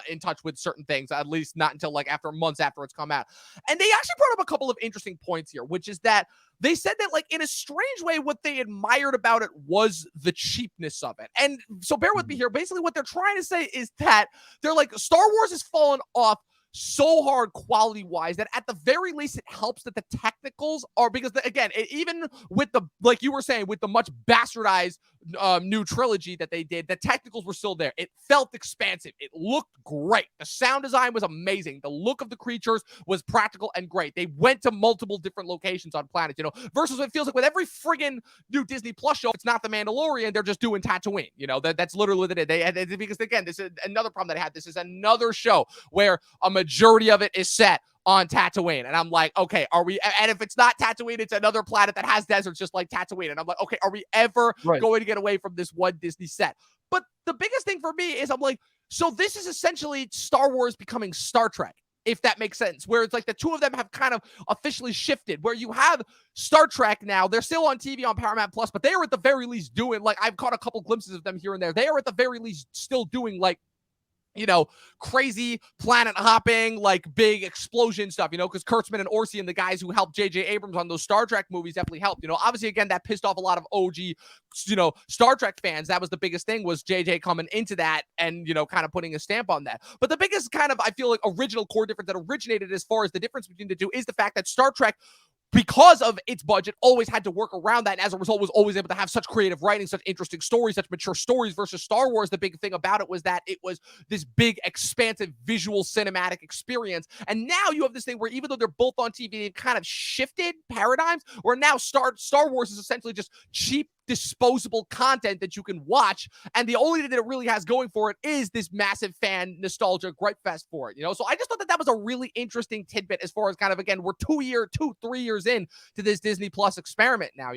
in touch with certain things, at least not until like months after it's come out. And they actually brought up a couple of interesting points here, which is that they said that, like, in a strange way, what they admired about it was the cheapness of it. And so bear with me here. Basically, what they're trying to say is that they're like, Star Wars has fallen off so hard quality-wise that at the very least it helps that the technicals are, because again, even with the, like you were saying, with the much bastardized new trilogy that they did, the technicals were still there. It felt expansive. It looked great. The sound design was amazing. The look of the creatures was practical and great. They went to multiple different locations on planets, versus what it feels like with every friggin' new Disney Plus show. It's not The Mandalorian. They're just doing Tatooine. That's literally what it is. Because again, this is another problem that I had. This is another show where a majority of it is set on Tatooine. And I'm like, okay, are we, and if it's not Tatooine, it's another planet that has deserts just like Tatooine. And I'm like, okay, are we ever going to get away from this one Disney set? But the biggest thing for me is I'm like, so this is essentially Star Wars becoming Star Trek. if that makes sense, where it's like the two of them have kind of officially shifted, where you have Star Trek now, they're still on TV on Paramount Plus, but they are at the very least doing, like, I've caught a couple glimpses of them here and there. They are at the very least still doing, like, crazy planet hopping, like big explosion stuff, because Kurtzman and Orsi and the guys who helped J.J. Abrams on those Star Trek movies definitely helped. Obviously, again, that pissed off a lot of OG, Star Trek fans. That was the biggest thing, was J.J. coming into that and, kind of putting a stamp on that. But the biggest kind of, I feel like, original core difference that originated as far as the difference between the two is the fact that Star Trek, because of its budget, always had to work around that, and as a result was always able to have such creative writing, such interesting stories, such mature stories, versus Star Wars. The big thing about it was that it was this big, expansive, visual, cinematic experience. And now you have this thing where, even though they're both on TV, they've kind of shifted paradigms, where now Star Wars is essentially just cheap, disposable content that you can watch, and the only thing that it really has going for it is this massive fan nostalgia gripe fest for it. So I just thought that was a really interesting tidbit, as far as kind of, again, we're 3 years in to this Disney Plus experiment now,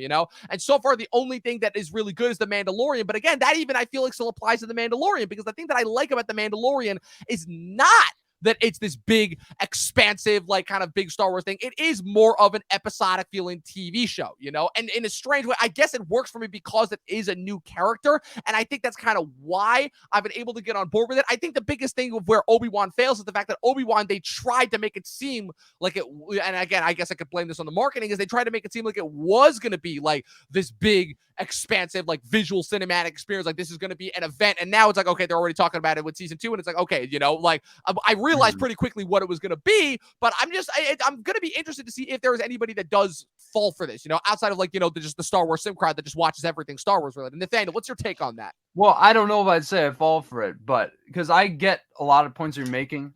and so far the only thing that is really good is The Mandalorian. But again, that even, I feel like, still applies to The Mandalorian, because the thing that I like about The Mandalorian is not that it's this big, expansive, like, kind of big Star Wars thing. It is more of an episodic feeling TV show, and in a strange way, I guess it works for me because it is a new character, and I think that's kind of why I've been able to get on board with it. I think the biggest thing of where Obi-Wan fails is the fact that Obi-Wan, they tried to make it seem like it, and again, I guess I could blame this on the marketing, is they tried to make it seem like it was going to be like this big, expansive, like, visual cinematic experience, like this is going to be an event, and now it's like, okay, they're already talking about it with season 2, and it's like, okay, like, I realized pretty quickly what it was going to be, but I'm going to be interested to see if there is anybody that does fall for this, outside of, like, just the Star Wars sim crowd that just watches everything Star Wars related. Nathaniel, what's your take on that? Well, I don't know if I'd say I fall for it, but because I get a lot of points you're making,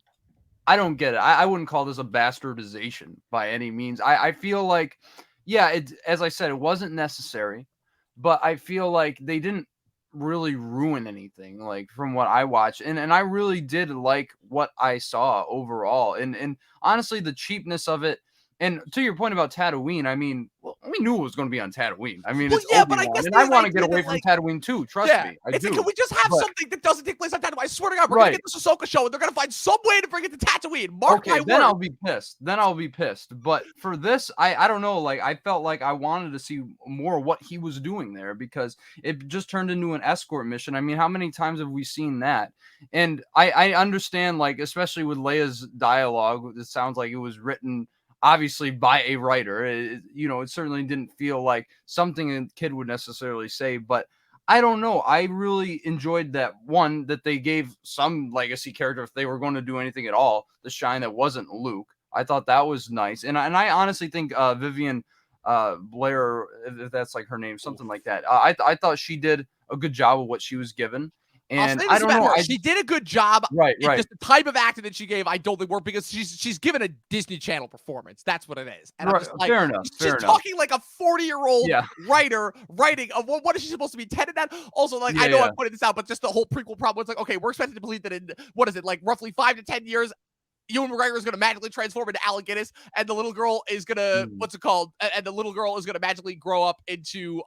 I don't get it. I wouldn't call this a bastardization by any means. I feel like, yeah, as I said, it wasn't necessary, but I feel like they didn't really ruin anything, like, from what I watched. And I really did like what I saw overall. And honestly, the cheapness of it, and to your point about Tatooine, I mean, well, we knew it was going to be on Tatooine. I mean, Well, it's yeah, Obi-Wan, but I guess and I the want to get idea away that, from like, Tatooine too. Trust me, I it's do. like, can we just have But- something that doesn't take place on Tatooine? I swear to God, we're going to get this Ahsoka show, and they're going to find some way to bring it to Tatooine. Mark my then word. I'll be pissed. But for this, I don't know. Like, I felt like I wanted to see more of what he was doing there, because it just turned into an escort mission. I mean, how many times have we seen that? And I understand, like, especially with Leia's dialogue, it sounds like it was written obviously by a writer. It certainly didn't feel like something a kid would necessarily say, but I don't know. I really enjoyed that one, that they gave some legacy character, if they were going to do anything at all, the shine that wasn't Luke. I thought that was nice. And I honestly think Vivian Blair, if that's like her name, something like that. I thought she did a good job of what she was given. And I'll say I this don't about know. her. She did a good job. Right. It's just the type of acting that she gave, I don't think worked, because she's given a Disney Channel performance. That's what it is. And I'm just like, fair enough. she's talking like a 40-year-old Yeah. writer writing of what is she supposed to be intended at? Also, like, I know I'm putting this out, but just the whole prequel problem. It's like, okay, we're expected to believe that in, what is it, like roughly 5 to 10 years, Ewan McGregor is going to magically transform into Alec Guinness, and the little girl is going to, and the little girl is going to magically grow up into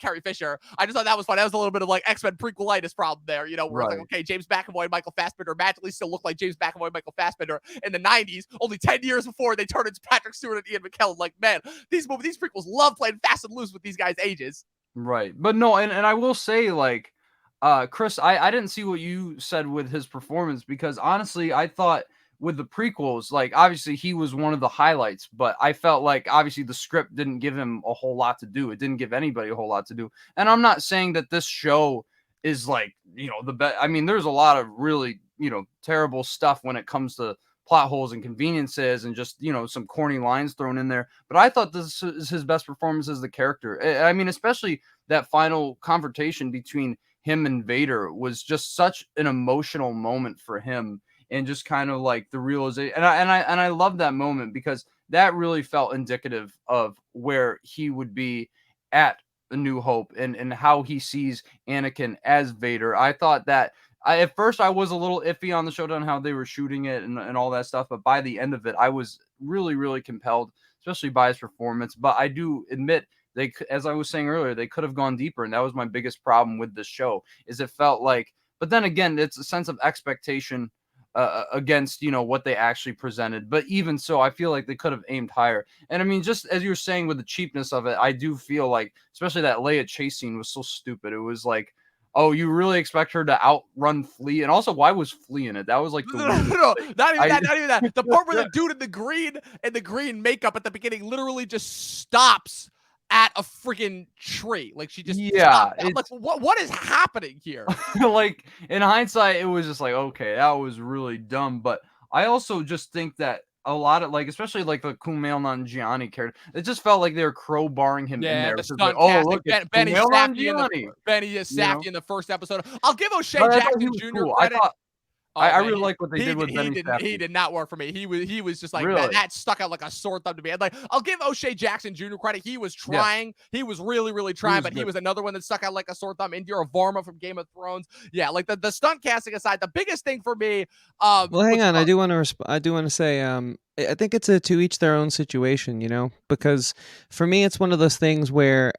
Carrie Fisher. I just thought that was fun. That was a little bit of, like, X-Men prequelitis problem there, where it's like, okay, James McAvoy and Michael Fassbender magically still look like James McAvoy and Michael Fassbender in the 90s, only 10 years before they turned into Patrick Stewart and Ian McKellen. Like, man, these prequels love playing fast and loose with these guys' ages. Right. But no, and I will say, like, Chris, I didn't see what you said with his performance, because honestly, I thought with the prequels, like, obviously he was one of the highlights, but I felt like obviously the script didn't give him a whole lot to do. It didn't give anybody a whole lot to do. And I'm not saying that this show is, like, the best. I mean, there's a lot of really, terrible stuff when it comes to plot holes and conveniences and just, some corny lines thrown in there. But I thought this is his best performance as the character. I mean, especially that final confrontation between him and Vader was just such an emotional moment for him, and just kind of like the realization. And I love that moment, because that really felt indicative of where he would be at A New Hope, and how he sees Anakin as Vader. I thought that at first I was a little iffy on the showdown, how they were shooting it and all that stuff. But by the end of it, I was really, really compelled, especially by his performance. But I do admit, as I was saying earlier, they could have gone deeper. And that was my biggest problem with this show, is it felt like, but then again, it's a sense of expectation against, you know, what they actually presented. But even so, I feel like they could have aimed higher. And I mean, just as you were saying with the cheapness of it, I do feel like, especially that Leia chase scene was so stupid. It was like, oh, you really expect her to outrun Flea? And also, why was Flea in it? That was like the No, weirdest thing. not even I, that, not even that. The part where the dude in the green makeup at the beginning literally just stops at a freaking tree. Like she just yeah, stopped. I'm like, what is happening here? like in hindsight, it was just like, okay, that was really dumb. But I also just think that a lot of, like, especially like the Kumail Nanjiani character, it just felt like they were crowbarring him in Yeah, there. the Because like, stunt oh, casting. look, it's Benny Kumail Safdie in the Nanjiani. Benny is You know, Safdie in the first episode. I'll give O'Shea but I thought he Jackson was Jr. cool. credit. I Oh man, really like what they did with Benny he Safdie. did not work for me. He was just like Really? that stuck out like a sore thumb to me. And like I'll give O'Shea Jackson Jr. credit. He was Yeah, trying. He was really he trying, was but he good. was another one that stuck out like a sore thumb. Indira Varma from Game of Thrones. Yeah, like the stunt casting aside, the biggest thing for me Well, hang was on. I do want to say, I think it's a to each their own situation, because for me, it's one of those things where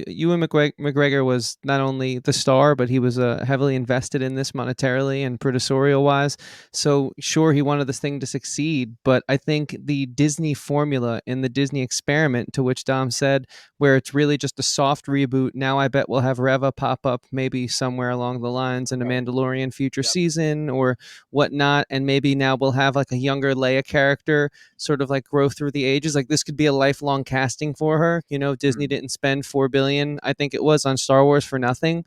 Ewan McGregor was not only the star, but he was heavily invested in this monetarily and producerial wise. So sure, he wanted this thing to succeed, but I think the Disney formula and the Disney experiment, to which Dom said, where it's really just a soft reboot. Now I bet we'll have Reva pop up maybe somewhere along the lines in a Right. Mandalorian future Yep. season or whatnot, and maybe now we'll have like a younger Leia character sort of like grow through the ages. Like this could be a lifelong casting for her. Disney didn't spend $4 billion, I think it was, on Star Wars for nothing.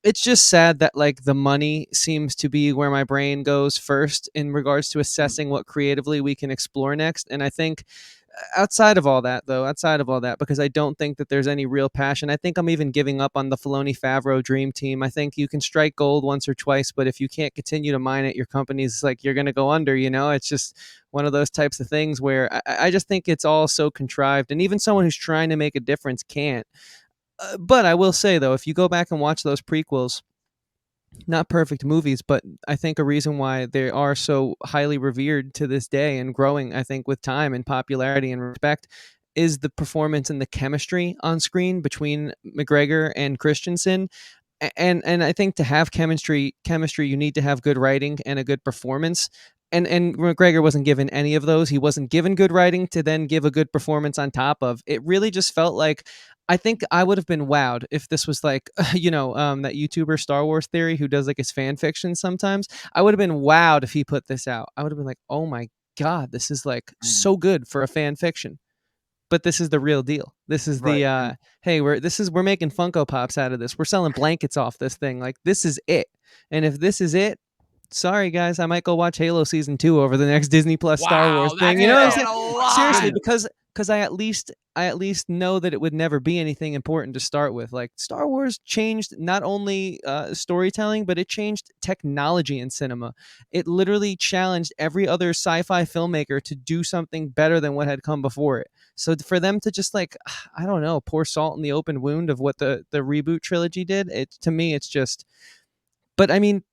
It's just sad that like the money seems to be where my brain goes first in regards to assessing what creatively we can explore next. And I think outside of all that, because I don't think that there's any real passion. I think I'm even giving up on the Filoni Favreau dream team. I think you can strike gold once or twice, but if you can't continue to mine it, your company's like, you're going to go under. It's just one of those types of things where I just think it's all so contrived, and even someone who's trying to make a difference can't. But I will say though, if you go back and watch those prequels, not perfect movies, but I think a reason why they are so highly revered to this day and growing, I think, with time and popularity and respect, is the performance and the chemistry on screen between McGregor and Christensen. And I think to have chemistry, you need to have good writing and a good performance. And McGregor wasn't given any of those. He wasn't given good writing to then give a good performance on top of. It really just felt like, I think I would have been wowed if this was like, that YouTuber Star Wars Theory who does like his fan fiction sometimes. I would have been wowed if he put this out. I would have been like, oh my God, this is like so good for a fan fiction. But this is the real deal. This is Right. the hey, we're making Funko Pops out of this. We're selling blankets off this thing. Like this is it. And if this is it, sorry guys, I might go watch Halo season 2 over the next Disney Plus Star Wars Wow, thing. that's You know what I'm Yeah. saying saying? a lot. Seriously, because I at least know that it would never be anything important to start with. Like Star Wars changed not only storytelling, but it changed technology in cinema. It literally challenged every other sci-fi filmmaker to do something better than what had come before it. So for them to just like, I don't know, pour salt in the open wound of what the reboot trilogy did, it to me it's just. But I mean,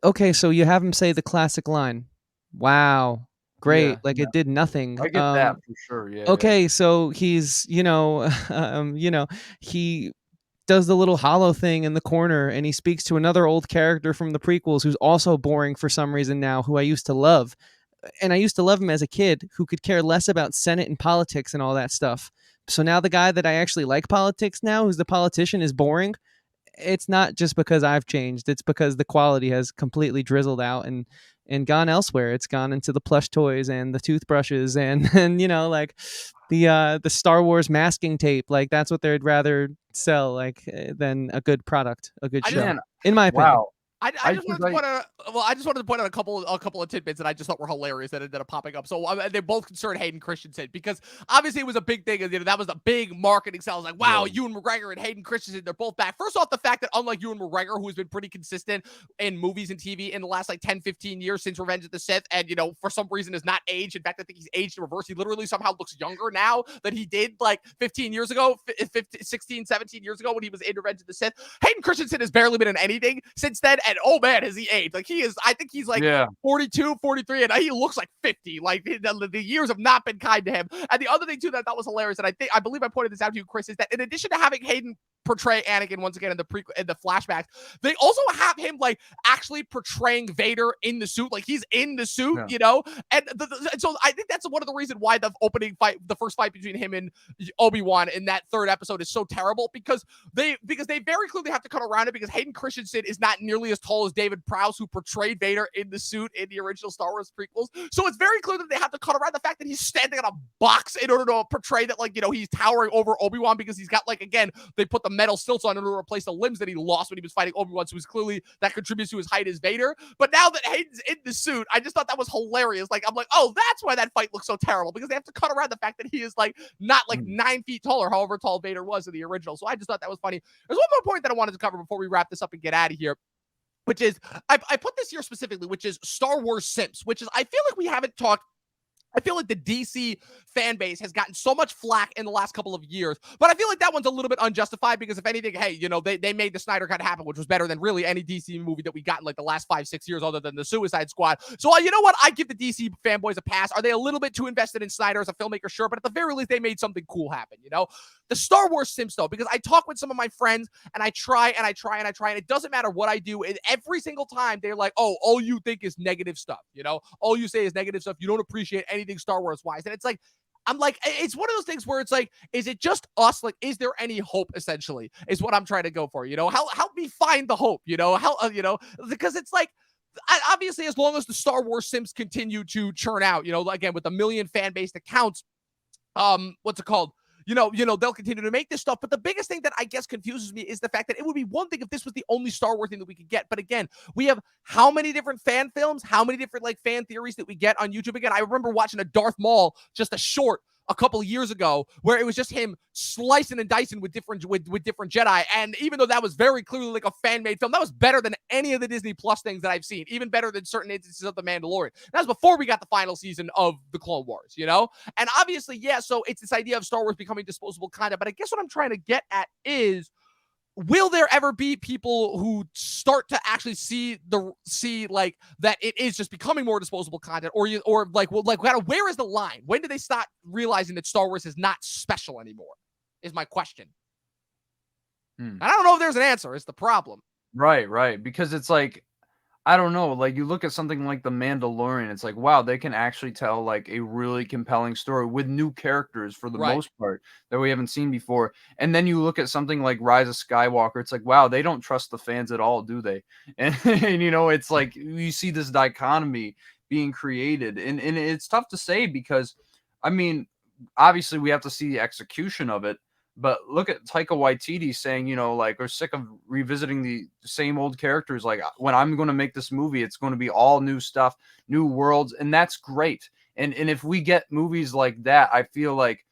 okay, so you have him say the classic line, "Wow, Yeah. great!" Like Yeah. it did nothing. I get that for sure. Yeah. Yeah. Okay, so he's he does the little hollow thing in the corner, and he speaks to another old character from the prequels who's also boring for some reason now, who I used to love, and I used to love him as a kid, who could care less about Senate and politics and all that stuff. So now the guy that I actually like politics now, who's the politician, is boring. It's not just because I've changed. It's because the quality has completely drizzled out and gone elsewhere. It's gone into the plush toys and the toothbrushes and like the Star Wars masking tape. Like that's what they'd rather sell than a good product, a good I show. just Man, In my opinion. wow. I just wanted to point out. Well, I just wanted to point out a couple of tidbits that I just thought were hilarious that ended up popping up. So they both concern Hayden Christensen because obviously it was a big thing. That was a big marketing sell. I was like, wow, Yeah. Ewan McGregor and Hayden Christensen, they're both back. First off, the fact that unlike Ewan McGregor, who's been pretty consistent in movies and TV in the last like 10, 15 years since Revenge of the Sith, and for some reason has not aged. In fact, I think he's aged in reverse. He literally somehow looks younger now than he did like 15 years ago, 16, 17 years ago when he was in Revenge of the Sith. Hayden Christensen has barely been in anything since then, and oh man, has he aged. Like he is, I think he's like 42, 43, and he looks like 50. Like the years have not been kind to him. And the other thing too that I thought was hilarious, and I believe I pointed this out to you, Chris, is that in addition to having Hayden portray Anakin once again in the flashbacks. They also have him like actually portraying Vader in the suit, like he's in the suit, Yeah. you know. And so I think that's one of the reasons why the opening fight, the first fight between him and Obi-Wan in that third episode is so terrible, because they very clearly have to cut around it, because Hayden Christensen is not nearly as tall as David Prowse, who portrayed Vader in the suit in the original Star Wars prequels. So it's very clear that they have to cut around the fact that he's standing on a box in order to portray that, like, you know, he's towering over Obi-Wan, because he's got, like, again, they put the metal stilts on in order to replace the limbs that he lost when he was fighting Obi-Wan. So it's clearly that contributes to his height as Vader. But now that Hayden's in the suit, I just thought that was hilarious. Like, I'm like, oh, that's why that fight looks so terrible, because they have to cut around the fact that he is like not like 9 feet tall, or however tall Vader was in the original. So I just thought that was funny. There's one more point that I wanted to cover before we wrap this up and get out of here, which is, I put this here specifically, which is Star Wars simps, which is, I feel like we haven't talked. I feel like the DC fan base has gotten so much flack in the last couple of years, but I feel like that one's a little bit unjustified, because if anything, hey, you know, they made the Snyder Cut happen, which was better than really any DC movie that we got in like the last 5-6 years, other than the Suicide Squad. So you know what? I give the DC fanboys a pass. Are they a little bit too invested in Snyder as a filmmaker? Sure, but at the very least, they made something cool happen, you know? The Star Wars simps, though, because I talk with some of my friends, and I try, and it doesn't matter what I do, and every single time they're like, oh, all you think is negative stuff, you know? All you say is negative stuff. You don't appreciate anything Star Wars wise. And it's like, I'm like, it's one of those things where it's like, is it just us? Like, is there any hope, essentially, is what I'm trying to go for, you know? Help me find the hope, you know? You know, because it's like, obviously, as long as the Star Wars simps continue to churn out, you know, again, with a million fan based accounts, what's it called? You know, they'll continue to make this stuff. But the biggest thing that I guess confuses me is the fact that it would be one thing if this was the only Star Wars thing that we could get. But again, we have how many different fan films, how many different like fan theories that we get on YouTube. Again, I remember watching a Darth Maul, just a short, a couple of years ago, where it was just him slicing and dicing with different Jedi. And even though that was very clearly like a fan-made film, that was better than any of the Disney Plus things that I've seen, even better than certain instances of The Mandalorian. That was before we got the final season of the Clone Wars, you know? And obviously, yeah, so it's this idea of Star Wars becoming disposable content. But I guess what I'm trying to get at is, will there ever be people who start to actually see like that it is just becoming more disposable content, or where is the line? When do they start realizing that Star Wars is not special anymore? Is my question. I don't know if there's an answer. It's the problem. Right. Because it's like, I don't know, like, you look at something like The Mandalorian, it's like, wow, they can actually tell, like, a really compelling story with new characters for the most part that we haven't seen before. And then you look at something like Rise of Skywalker, it's like, wow, they don't trust the fans at all, do they? And you know, it's like, you see this dichotomy being created. And it's tough to say, because, I mean, obviously we have to see the execution of it. But look at Taika Waititi saying, you know, like, we're sick of revisiting the same old characters. Like, when I'm going to make this movie, it's going to be all new stuff, new worlds. And that's great. And if we get movies like that, I feel like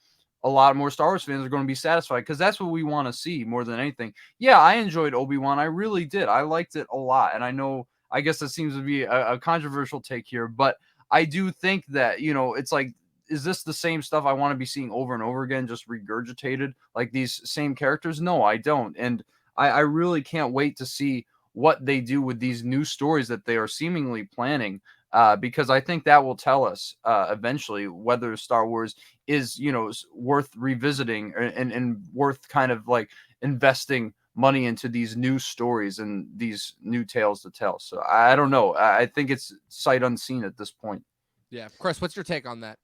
a lot more Star Wars fans are going to be satisfied, because that's what we want to see more than anything. Yeah, I enjoyed Obi-Wan. I really did. I liked it a lot. And I know, I guess that seems to be a controversial take here, but I do think that, you know, it's like, is this the same stuff I want to be seeing over and over again, just regurgitated like these same characters? No, I don't. And I really can't wait to see what they do with these new stories that they are seemingly planning, because I think that will tell us eventually whether Star Wars is, you know, worth revisiting, and worth kind of like investing money into these new stories and these new tales to tell. So I don't know. I think it's sight unseen at this point. Yeah. Chris, what's your take on that?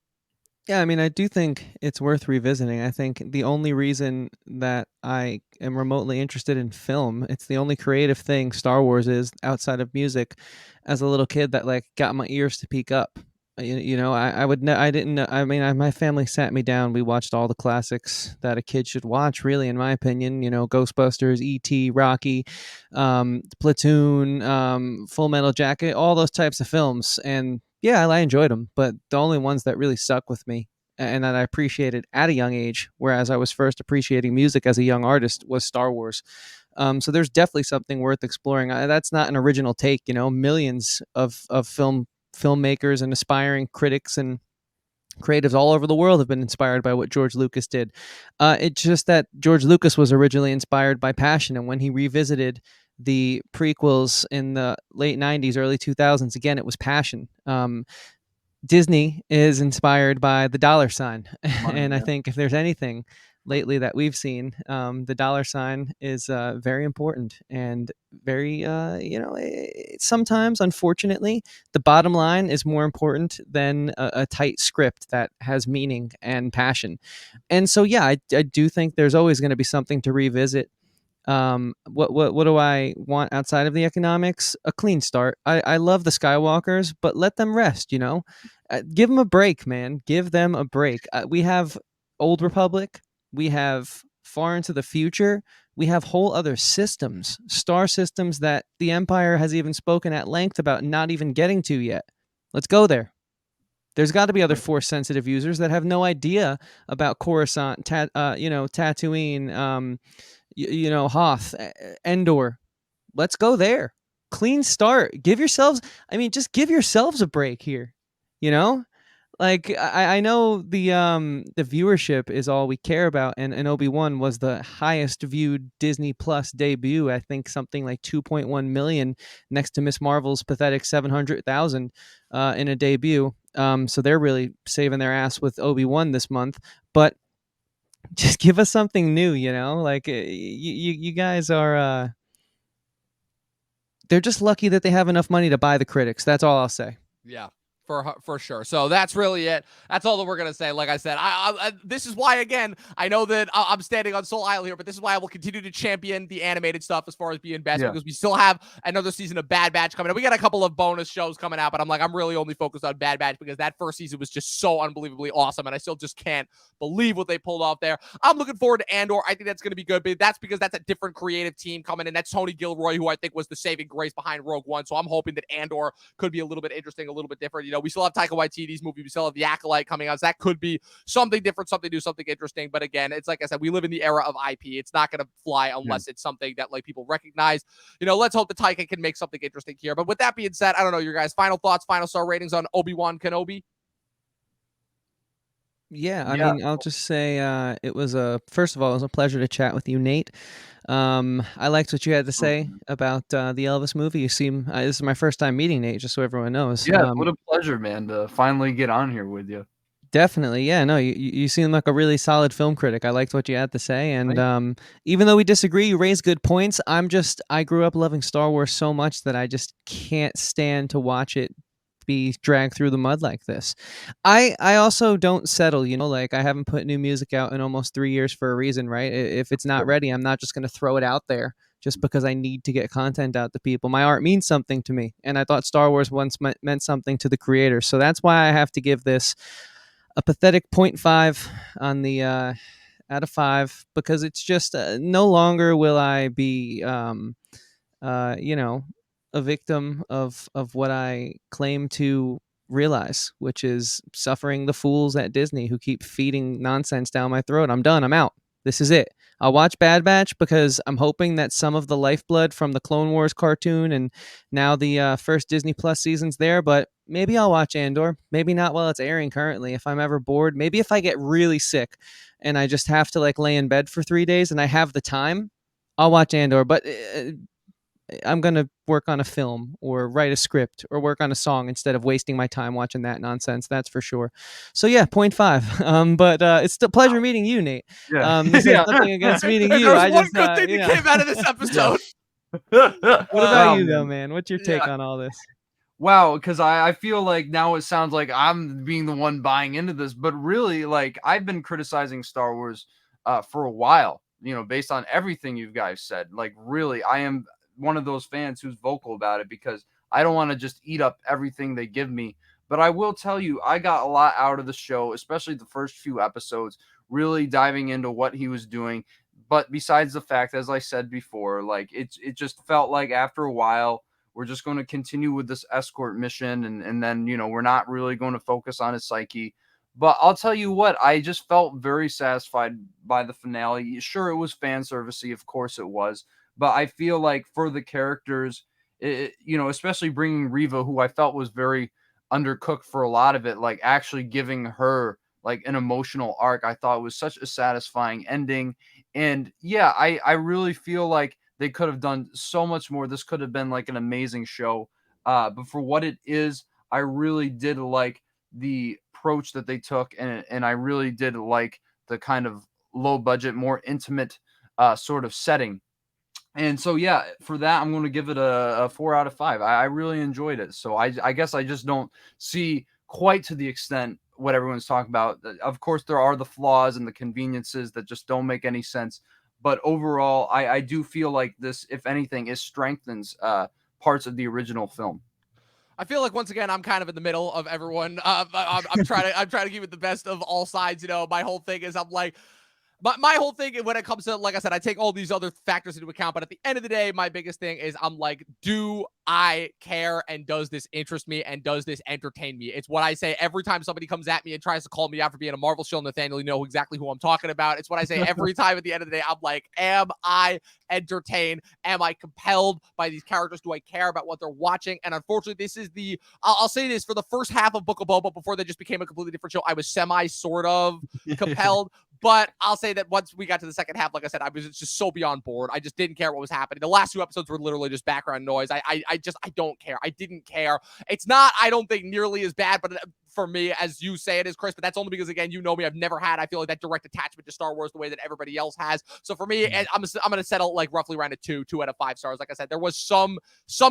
Yeah, I mean, I do think it's worth revisiting. I think the only reason that I am remotely interested in film, it's the only creative thing Star Wars is outside of music, as a little kid, that like got my ears to peak up. You know, I didn't know. I mean, my family sat me down. We watched all the classics that a kid should watch, really, in my opinion. You know, Ghostbusters, E.T., Rocky, Platoon, Full Metal Jacket, all those types of films. And yeah, I enjoyed them, but the only ones that really stuck with me and that I appreciated at a young age, whereas I was first appreciating music as a young artist, was Star Wars. So there's definitely something worth exploring. That's not an original take. You know, millions of filmmakers and aspiring critics and creatives all over the world have been inspired by what George Lucas did. It's just that George Lucas was originally inspired by passion, and when he revisited the prequels in the late 90s, early 2000s, again, it was passion. Disney is inspired by the dollar sign. Money, And I yeah. think if there's anything lately that we've seen. The dollar sign is very important and very, sometimes, unfortunately, the bottom line is more important than a tight script that has meaning and passion. And so, yeah, I do think there's always going to be something to revisit. What do I want outside of the economics? A clean start. I love the Skywalkers, but let them rest. Give them a break, man. Give them a break. We have Old Republic. We have Far into the Future. We have whole other systems, star systems that the Empire has even spoken at length about not even getting to yet. Let's go there. There's got to be other Force sensitive users that have no idea about Coruscant, Tatooine, Hoth, Endor. Let's go there. Clean start. Just give yourselves a break here. You know, like I know the viewership is all we care about, and Obi-Wan was the highest viewed Disney Plus debut. I think something like 2.1 million, next to Miss Marvel's pathetic 700,000 in a debut. So they're really saving their ass with Obi-Wan this month, but just give us something new, like you guys are they're just lucky that they have enough money to buy the critics. That's all I'll say. Yeah. For sure. So that's really it. That's all that we're gonna say. Like I said, I this is why, again, I know that I'm standing on Soul Isle here, but this is why I will continue to champion the animated stuff as far as being best, because we still have another season of Bad Batch coming out. We got a couple of bonus shows coming out, but I'm really only focused on Bad Batch because that first season was just so unbelievably awesome, and I still just can't believe what they pulled off there. I'm looking forward to Andor. I think that's gonna be good, but that's because that's a different creative team coming in. That's Tony Gilroy, who I think was the saving grace behind Rogue One. So I'm hoping that Andor could be a little bit interesting, a little bit different. We still have Taika Waititi's movie. We still have The Acolyte coming out. So that could be something different, something new, something interesting. But again, it's like I said, we live in the era of IP. It's not going to fly unless it's something that like people recognize. Let's hope that Taika can make something interesting here. But with that being said, I don't know, your guys' final thoughts, final star ratings on Obi-Wan Kenobi. Yeah, I mean, I'll just say first of all, it was a pleasure to chat with you, Nate. I liked what you had to say about the Elvis movie. You seem this is my first time meeting Nate, just so everyone knows. Yeah, what a pleasure, man, to finally get on here with you. Definitely, yeah. No, you seem like a really solid film critic. I liked what you had to say, and even though we disagree, you raise good points. I grew up loving Star Wars so much that I just can't stand to watch it be dragged through the mud like this. I also don't settle, like I haven't put new music out in almost 3 years for a reason, right? If it's not ready, I'm not just going to throw it out there just because I need to get content out to people. My art means something to me, and I thought Star Wars once meant something to the creators. So that's why I have to give this a pathetic 0.5 on the out of 5, because it's just no longer will I be a victim of what I claim to realize, which is suffering the fools at Disney who keep feeding nonsense down my throat. I'm done. I'm out. This is it. I'll watch Bad Batch because I'm hoping that some of the lifeblood from the Clone Wars cartoon and now the first Disney Plus season's there, but maybe I'll watch Andor. Maybe not while it's airing currently. If I'm ever bored, maybe if I get really sick and I just have to like lay in bed for 3 days and I have the time, I'll watch Andor. But I'm going to work on a film or write a script or work on a song instead of wasting my time watching that nonsense. That's for sure. So yeah, 0.5. But it's still a pleasure meeting you, Nate. This has nothing against meeting you. There's one good thing that came out of this episode. What about you though, man? What's your take on all this? Wow, because I feel like now it sounds like I'm being the one buying into this, but really, like, I've been criticizing Star Wars for a while, based on everything you guys said. Like, really, I am one of those fans who's vocal about it because I don't want to just eat up everything they give me. But I will tell you, I got a lot out of the show, especially the first few episodes, really diving into what he was doing. But besides the fact, as I said before, like it just felt like after a while, we're just going to continue with this escort mission. And then, we're not really going to focus on his psyche. But I'll tell you what, I just felt very satisfied by the finale. Sure, it was fan servicey. Of course it was. But I feel like for the characters, especially bringing Reva, who I felt was very undercooked for a lot of it, like actually giving her like an emotional arc, I thought was such a satisfying ending. And yeah, I really feel like they could have done so much more. This could have been like an amazing show. But for what it is, I really did like the approach that they took, and I really did like the kind of low budget, more intimate sort of setting. And so, yeah, for that, I'm going to give it a 4 out of 5. I really enjoyed it. So I guess I just don't see quite to the extent what everyone's talking about. Of course, there are the flaws and the conveniences that just don't make any sense. But overall, I do feel like this, if anything, it strengthens parts of the original film. I feel like once again I'm kind of in the middle of everyone. I'm trying to give it the best of all sides. You know, my whole thing is I'm like. But my whole thing when it comes to, like I said, I take all these other factors into account. But at the end of the day, my biggest thing is I'm like, do I care? And does this interest me? And does this entertain me? It's what I say every time somebody comes at me and tries to call me out for being a Marvel shill. Nathaniel, you know exactly who I'm talking about. It's what I say every time at the end of the day. I'm like, am I entertained? Am I compelled by these characters? Do I care about what they're watching? And unfortunately, this is I'll say this, for the first half of Book of Boba, before they just became a completely different show, I was sort of compelled. But I'll say that once we got to the second half, like I said, I was just so beyond bored. I just didn't care what was happening. The last 2 episodes were literally just background noise. I don't care. I didn't care. It's not, I don't think, nearly as bad, but for me, as you say it is, Chris, but that's only because, again, you know me, I've never had, I feel like, that direct attachment to Star Wars the way that everybody else has. So for me, I'm going to settle like roughly around a 2 out of 5 stars. Like I said, there was some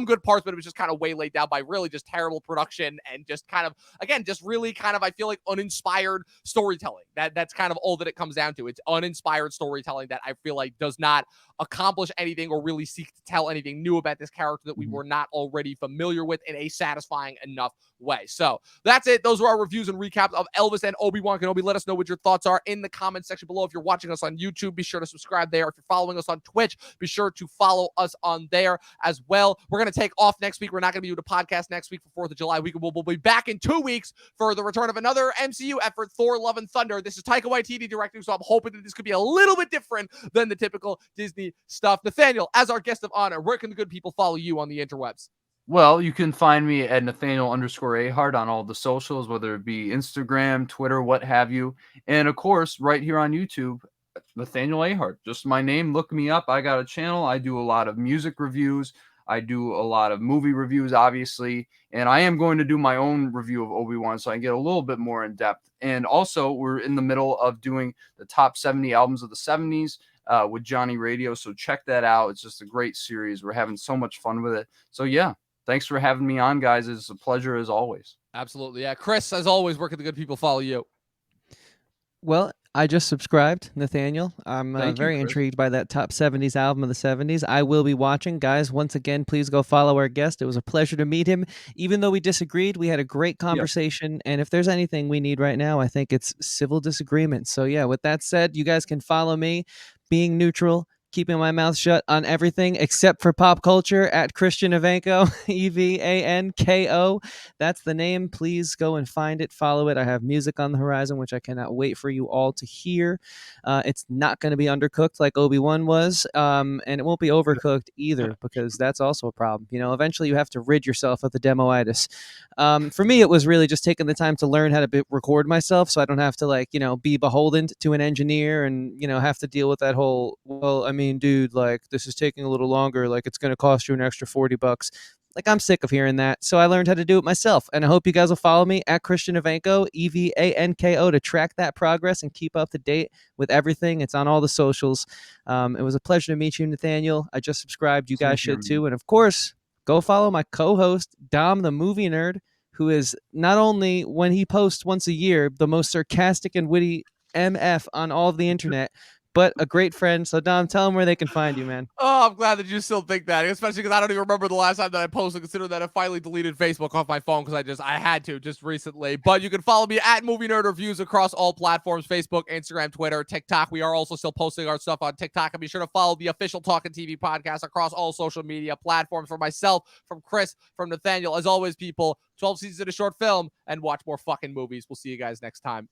good parts, but it was just kind of way laid down by really just terrible production and just kind of, again, just really kind of, I feel like, uninspired storytelling. That's kind of all that it comes down to. It's uninspired storytelling that I feel like does not accomplish anything or really seek to tell anything new about this character that we were not already familiar with in a satisfying enough way. So that's it. Those were our reviews and recaps of Elvis and Obi-Wan Kenobi. Let us know what your thoughts are in the comment section below. If you're watching us on YouTube, be sure to subscribe there. If you're following us on Twitch, be sure to follow us on there as well. We're going to take off next week. We're not going to be doing a podcast next week for 4th of July week. We'll be back in 2 weeks for the return of another MCU effort, Thor: Love and Thunder. This is Taika Waititi directing, so I'm hoping that this could be a little bit different than the typical Disney stuff. Nathaniel, as our guest of honor, where can the good people follow you on the interwebs? Well, you can find me at Nathaniel_Ahart on all the socials, whether it be Instagram, Twitter, what have you. And of course, right here on YouTube, Nathaniel Ahart. Just my name. Look me up. I got a channel. I do a lot of music reviews. I do a lot of movie reviews, obviously. And I am going to do my own review of Obi-Wan, so I can get a little bit more in depth. And also, we're in the middle of doing the top 70 albums of the 70s. With Johnny Radio. So check that out. It's just a great series. We're having so much fun with it. So yeah, thanks for having me on, guys. It's a pleasure as always. Absolutely. Yeah. Chris, as always, where can the good people follow you? Well, I just subscribed, Nathaniel. I'm very Chris. intrigued by that top 70s album of the 70s. I will be watching. Guys, once again, please go follow our guest. It was a pleasure to meet him. Even though we disagreed, we had a great conversation. And if there's anything we need right now, I think it's civil disagreement. So yeah, with that said, you guys can follow me, being neutral, keeping my mouth shut on everything except for pop culture, at Christian Evanko, Evanko. That's the name. Please go and find it, follow it. I have music on the horizon, which I cannot wait for you all to hear. It's not going to be undercooked like Obi-Wan was, and it won't be overcooked either, because that's also a problem. You know, eventually you have to rid yourself of the demoitis. For me, it was really just taking the time to learn how to record myself, so I don't have to, like, you know, be beholden to an engineer and, you know, have to deal with that whole, well, I mean, dude, like, this is taking a little longer, like, it's going to cost you an extra $40. Like, I'm sick of hearing that. So I learned how to do it myself. And I hope you guys will follow me at Christian Evanko, Evanko, to track that progress and keep up to date with everything. It's on all the socials. It was a pleasure to meet you, Nathaniel. I just subscribed. You guys should too. And of course, go follow my co-host, Dom the Movie Nerd, who is not only, when he posts once a year, the most sarcastic and witty MF on all of the internet, but a great friend. So Dom, tell them where they can find you, man. Oh, I'm glad that you still think that, especially because I don't even remember the last time that I posted, considering that I finally deleted Facebook off my phone because I had to just recently. But you can follow me at Movie Nerd Reviews across all platforms: Facebook, Instagram, Twitter, TikTok. We are also still posting our stuff on TikTok. And be sure to follow the official Talking TV podcast across all social media platforms. For myself, from Chris, from Nathaniel, as always, people, 12 seasons in a short film, and watch more fucking movies. We'll see you guys next time.